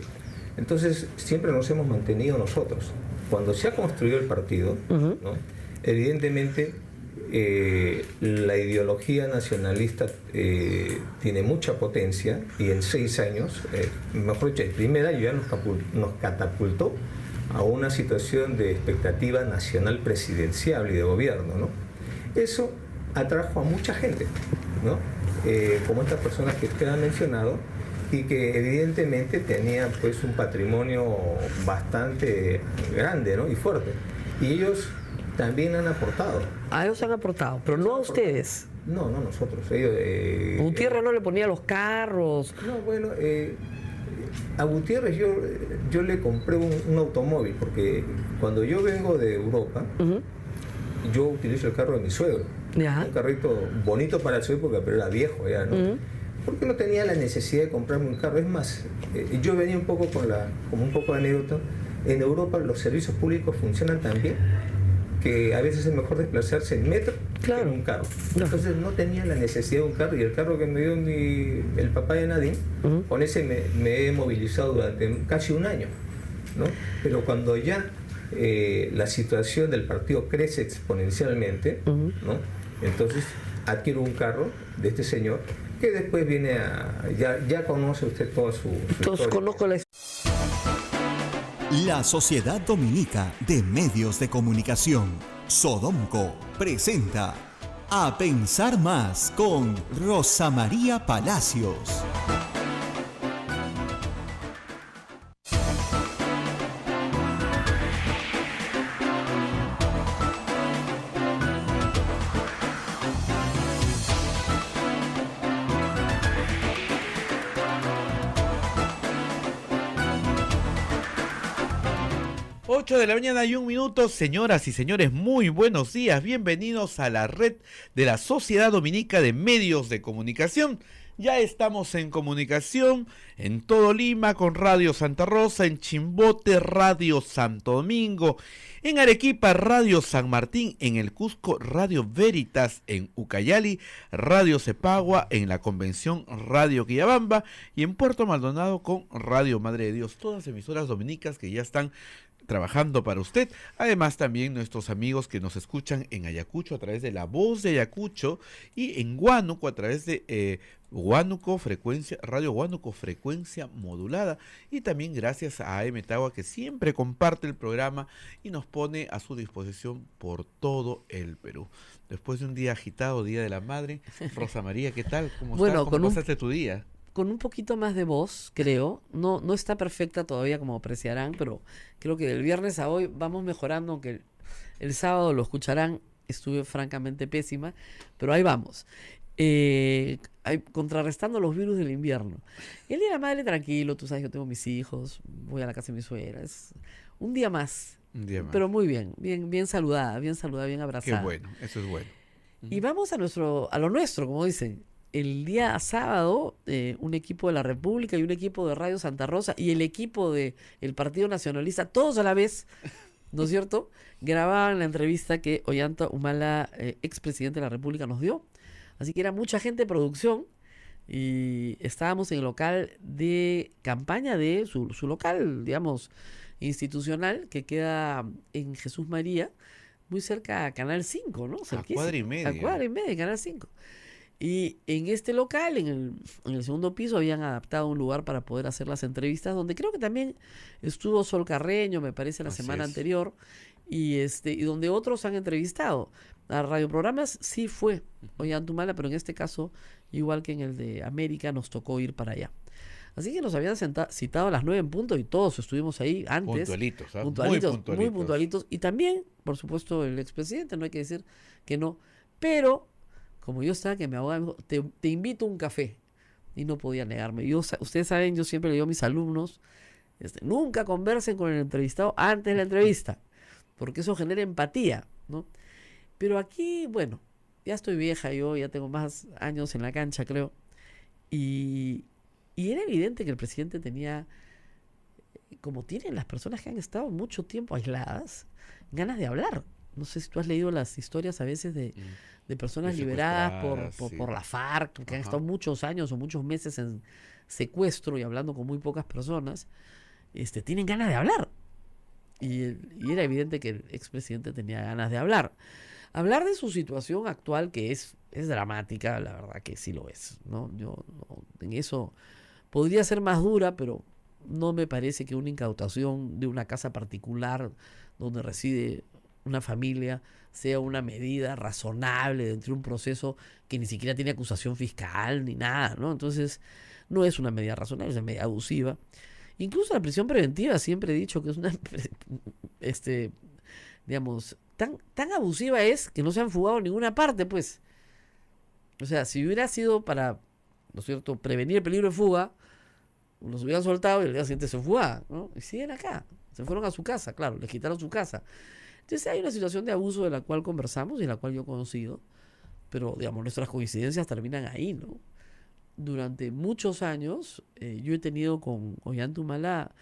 Entonces, siempre nos hemos mantenido nosotros. Cuando se ha construido el partido, ¿no?, evidentemente la ideología nacionalista tiene mucha potencia, y en 6 años, mejor dicho, el primer año ya nos catapultó a una situación de expectativa nacional presidencial y de gobierno, ¿no? Eso atrajo a mucha gente, ¿no?, como estas personas que usted ha mencionado, y que evidentemente tenían pues un patrimonio bastante grande, ¿no?, y fuerte. Y ellos también han aportado. A ellos han aportado, pero no a ustedes. No, nosotros. Ellos, Gutiérrez no le ponía los carros. No, bueno, a Gutiérrez yo le compré un automóvil, porque cuando yo vengo de Europa, yo utilizo el carro de mi suegro. Ya. Un carrito bonito para su época, pero era viejo ya, ¿no? Porque no tenía la necesidad de comprarme un carro. Es más, yo venía un poco como un poco de anécdota. En Europa los servicios públicos funcionan tan bien que a veces es mejor desplazarse en metro que en un carro. Entonces no tenía la necesidad de un carro, y el carro que me dio el papá de Nadine, con ese me he movilizado durante casi un año, ¿no? Pero cuando ya la situación del partido crece exponencialmente, ¿no?, entonces adquiero un carro de este señor, que después viene ya conoce usted toda su Entonces historia. conozco la La Sociedad Dominica de Medios de Comunicación, Sodomco, presenta A Pensar Más con Rosa María Palacios. 8 de la mañana y 1 minuto, señoras y señores, muy buenos días, bienvenidos a la red de la Sociedad Dominica de Medios de Comunicación. Ya estamos en comunicación en todo Lima con Radio Santa Rosa, en Chimbote, Radio Santo Domingo, en Arequipa, Radio San Martín, en el Cusco, Radio Veritas, en Ucayali, Radio Cepagua, en la Convención, Radio Quillabamba, y en Puerto Maldonado con Radio Madre de Dios, todas emisoras dominicas que ya están trabajando para usted. Además también nuestros amigos que nos escuchan en Ayacucho a través de La Voz de Ayacucho y en Huánuco a través de Huánuco Frecuencia, Radio Huánuco Frecuencia Modulada, y también gracias a AM Tagua que siempre comparte el programa y nos pone a su disposición por todo el Perú. Después de un día agitado, Día de la Madre, Rosa María, ¿qué tal? ¿Cómo estás? ¿Cómo pasaste tu día? Con un poquito más de voz, creo. No está perfecta todavía, como apreciarán, pero creo que del viernes a hoy vamos mejorando, aunque el sábado lo escucharán, estuve francamente pésima, pero ahí vamos. Contrarrestando los virus del invierno. El Día de la Madre, tranquilo, tú sabes, yo tengo mis hijos, voy a la casa de mi suegra, es un día más. Un día más. Pero muy bien saludada, bien abrazada. Qué bueno, eso es bueno. Y vamos a lo nuestro, como dicen. El día sábado, un equipo de la República y un equipo de Radio Santa Rosa y el equipo del Partido Nacionalista, todos a la vez, ¿no es cierto?, grababan la entrevista que Ollanta Humala, expresidente de la República, nos dio. Así que era mucha gente de producción y estábamos en el local de campaña de su local, digamos, institucional, que queda en Jesús María, muy cerca a Canal 5, ¿no? A cuadra y media. A cuadra y media, Canal 5. Y en este local, en el segundo piso, habían adaptado un lugar para poder hacer las entrevistas, donde creo que también estuvo Sol Carreño, me parece, la semana anterior, y donde otros han entrevistado. A radioprogramas sí fue Ollanta Humala, pero en este caso, igual que en el de América, nos tocó ir para allá. Así que nos habían citado a las 9 en punto y todos estuvimos ahí antes. Puntualitos, ¿eh? Muy puntualitos. Y también, por supuesto, el expresidente, no hay que decir que no, pero como yo estaba que mi abogado me dijo, te invito a un café, y no podía negarme. Ustedes saben, yo siempre le digo a mis alumnos, nunca conversen con el entrevistado antes de la entrevista, porque eso genera empatía, ¿no? Pero aquí, bueno, ya estoy vieja, yo ya tengo más años en la cancha, creo, y era evidente que el presidente tenía, como tienen las personas que han estado mucho tiempo aisladas, ganas de hablar. No sé si tú has leído las historias a veces de personas liberadas por la FARC, que han estado muchos años o muchos meses en secuestro y hablando con muy pocas personas, tienen ganas de hablar. Y era evidente que el expresidente tenía ganas de hablar. Hablar de su situación actual, que es dramática, la verdad que sí lo es, ¿no? Yo en eso podría ser más dura, pero no me parece que una incautación de una casa particular donde reside una familia sea una medida razonable dentro de un proceso que ni siquiera tiene acusación fiscal ni nada, ¿no? Entonces, no es una medida razonable, es una medida abusiva. Incluso la prisión preventiva, siempre he dicho que es una, digamos, tan abusiva es que no se han fugado en ninguna parte, pues. O sea, si hubiera sido para, ¿no es cierto?, prevenir el peligro de fuga, los hubieran soltado y el día siguiente se fugaban, ¿no? Y siguen acá, se fueron a su casa, claro, les quitaron su casa. Entonces hay una situación de abuso de la cual conversamos y de la cual yo he conocido, pero digamos nuestras coincidencias terminan ahí, ¿no? Durante muchos años yo he tenido con Ollanta Humala,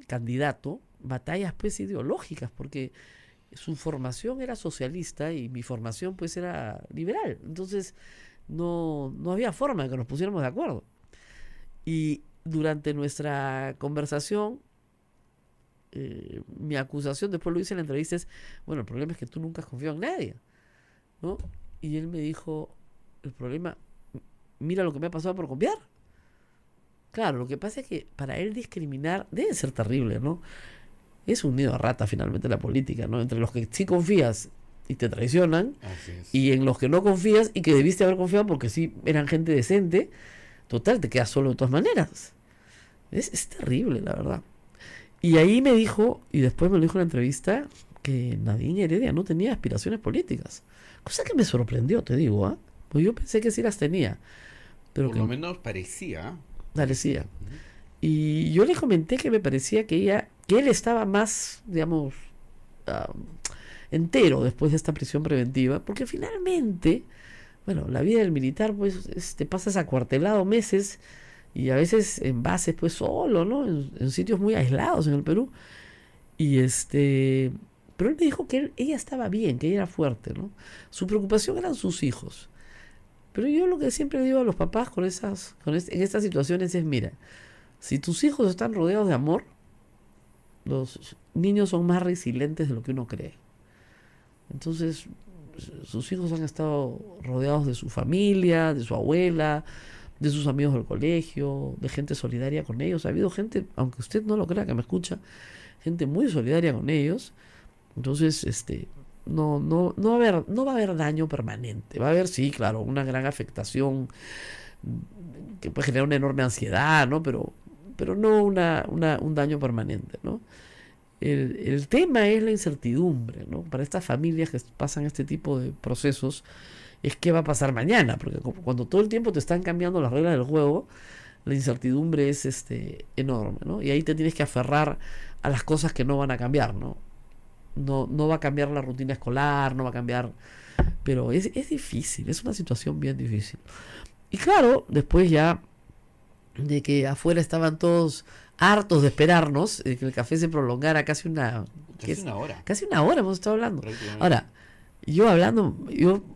candidato, batallas pues ideológicas, porque su formación era socialista y mi formación pues era liberal. Entonces no había forma de que nos pusiéramos de acuerdo. Y durante nuestra conversación, mi acusación, después lo hice en la entrevista, es, bueno, el problema es que tú nunca has confiado en nadie, ¿no? Y él me dijo, el problema, mira lo que me ha pasado por confiar. Claro, lo que pasa es que para él discriminar debe ser terrible, ¿no? Es un nido a rata finalmente la política, ¿no? Entre los que sí confías y te traicionan, y en los que no confías y que debiste haber confiado porque sí eran gente decente, total, te quedas solo de todas maneras. Es terrible, la verdad. Y ahí me dijo, y después me lo dijo en la entrevista, que Nadine Heredia no tenía aspiraciones políticas. Cosa que me sorprendió, te digo, ¿ah? Pues yo pensé que sí las tenía. Pero por lo menos parecía. Parecía. Y yo le comenté que me parecía que ella que él estaba más, digamos, ah, entero después de esta prisión preventiva, porque finalmente, bueno, la vida del militar, pues, te pasas acuartelado meses y a veces en bases, pues, solo, ¿no? En sitios muy aislados en el Perú. Y pero él me dijo que ella estaba bien, que ella era fuerte, ¿no? Su preocupación eran sus hijos. Pero yo lo que siempre digo a los papás en estas situaciones es, mira, si tus hijos están rodeados de amor, los niños son más resilientes de lo que uno cree. Entonces, sus hijos han estado rodeados de su familia, de su abuela, de sus amigos del colegio, de gente solidaria con ellos. Ha habido gente, aunque usted no lo crea que me escucha, gente muy solidaria con ellos. Entonces, no va a haber daño permanente. Va a haber, sí, claro, una gran afectación que puede generar una enorme ansiedad, ¿no? Pero no un daño permanente, ¿no? El tema es la incertidumbre, ¿no? Para estas familias que pasan este tipo de procesos, es qué va a pasar mañana, porque cuando todo el tiempo te están cambiando las reglas del juego, la incertidumbre es enorme, ¿no? Y ahí te tienes que aferrar a las cosas que no van a cambiar, ¿no? No va a cambiar la rutina escolar, no va a cambiar, pero es difícil, es una situación bien difícil. Y claro, después ya de que afuera estaban todos hartos de esperarnos, de que el café se prolongara casi una hora. Casi una hora hemos estado hablando. Ahora, yo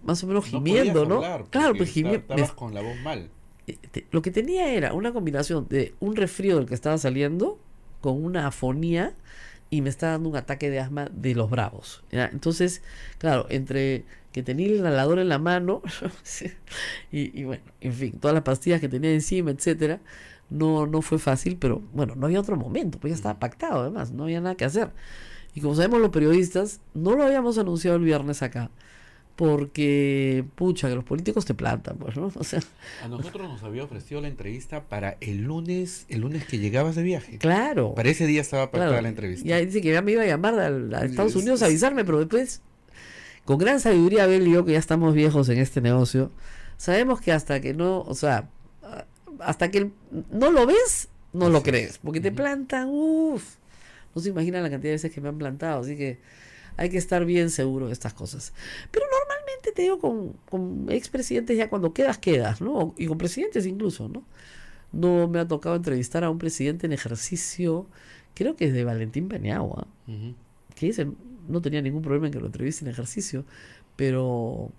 más o menos gimiendo, ¿no? Claro, pues gimiendo. Estabas con la voz mal. Lo que tenía era una combinación de un resfrío del que estaba saliendo con una afonía y me estaba dando un ataque de asma de los bravos, ¿ya? Entonces, claro, entre que tenía el inhalador en la mano y bueno, en fin, todas las pastillas que tenía encima, etcétera, no fue fácil, pero bueno, no había otro momento, pues ya estaba pactado además, no había nada que hacer. Y como sabemos los periodistas, no lo habíamos anunciado el viernes acá, porque, pucha, que los políticos te plantan, pues, ¿no? O sea, a nosotros nos había ofrecido la entrevista para el lunes que llegabas de viaje. Claro. Para ese día estaba pactada claro, la entrevista. Ya dice que ya me iba a llamar a Estados Unidos a avisarme, pero después, con gran sabiduría, Abel y yo, que ya estamos viejos en este negocio, sabemos que hasta que no lo ves, no lo crees, porque te plantan, no se imaginan la cantidad de veces que me han plantado, así que hay que estar bien seguro de estas cosas. Pero normalmente te digo, con expresidentes ya cuando quedas, ¿no? Y con presidentes incluso, ¿no? No me ha tocado entrevistar a un presidente en ejercicio, creo que es de Valentín Paniagua, que dice, no tenía ningún problema en que lo entreviste en ejercicio, pero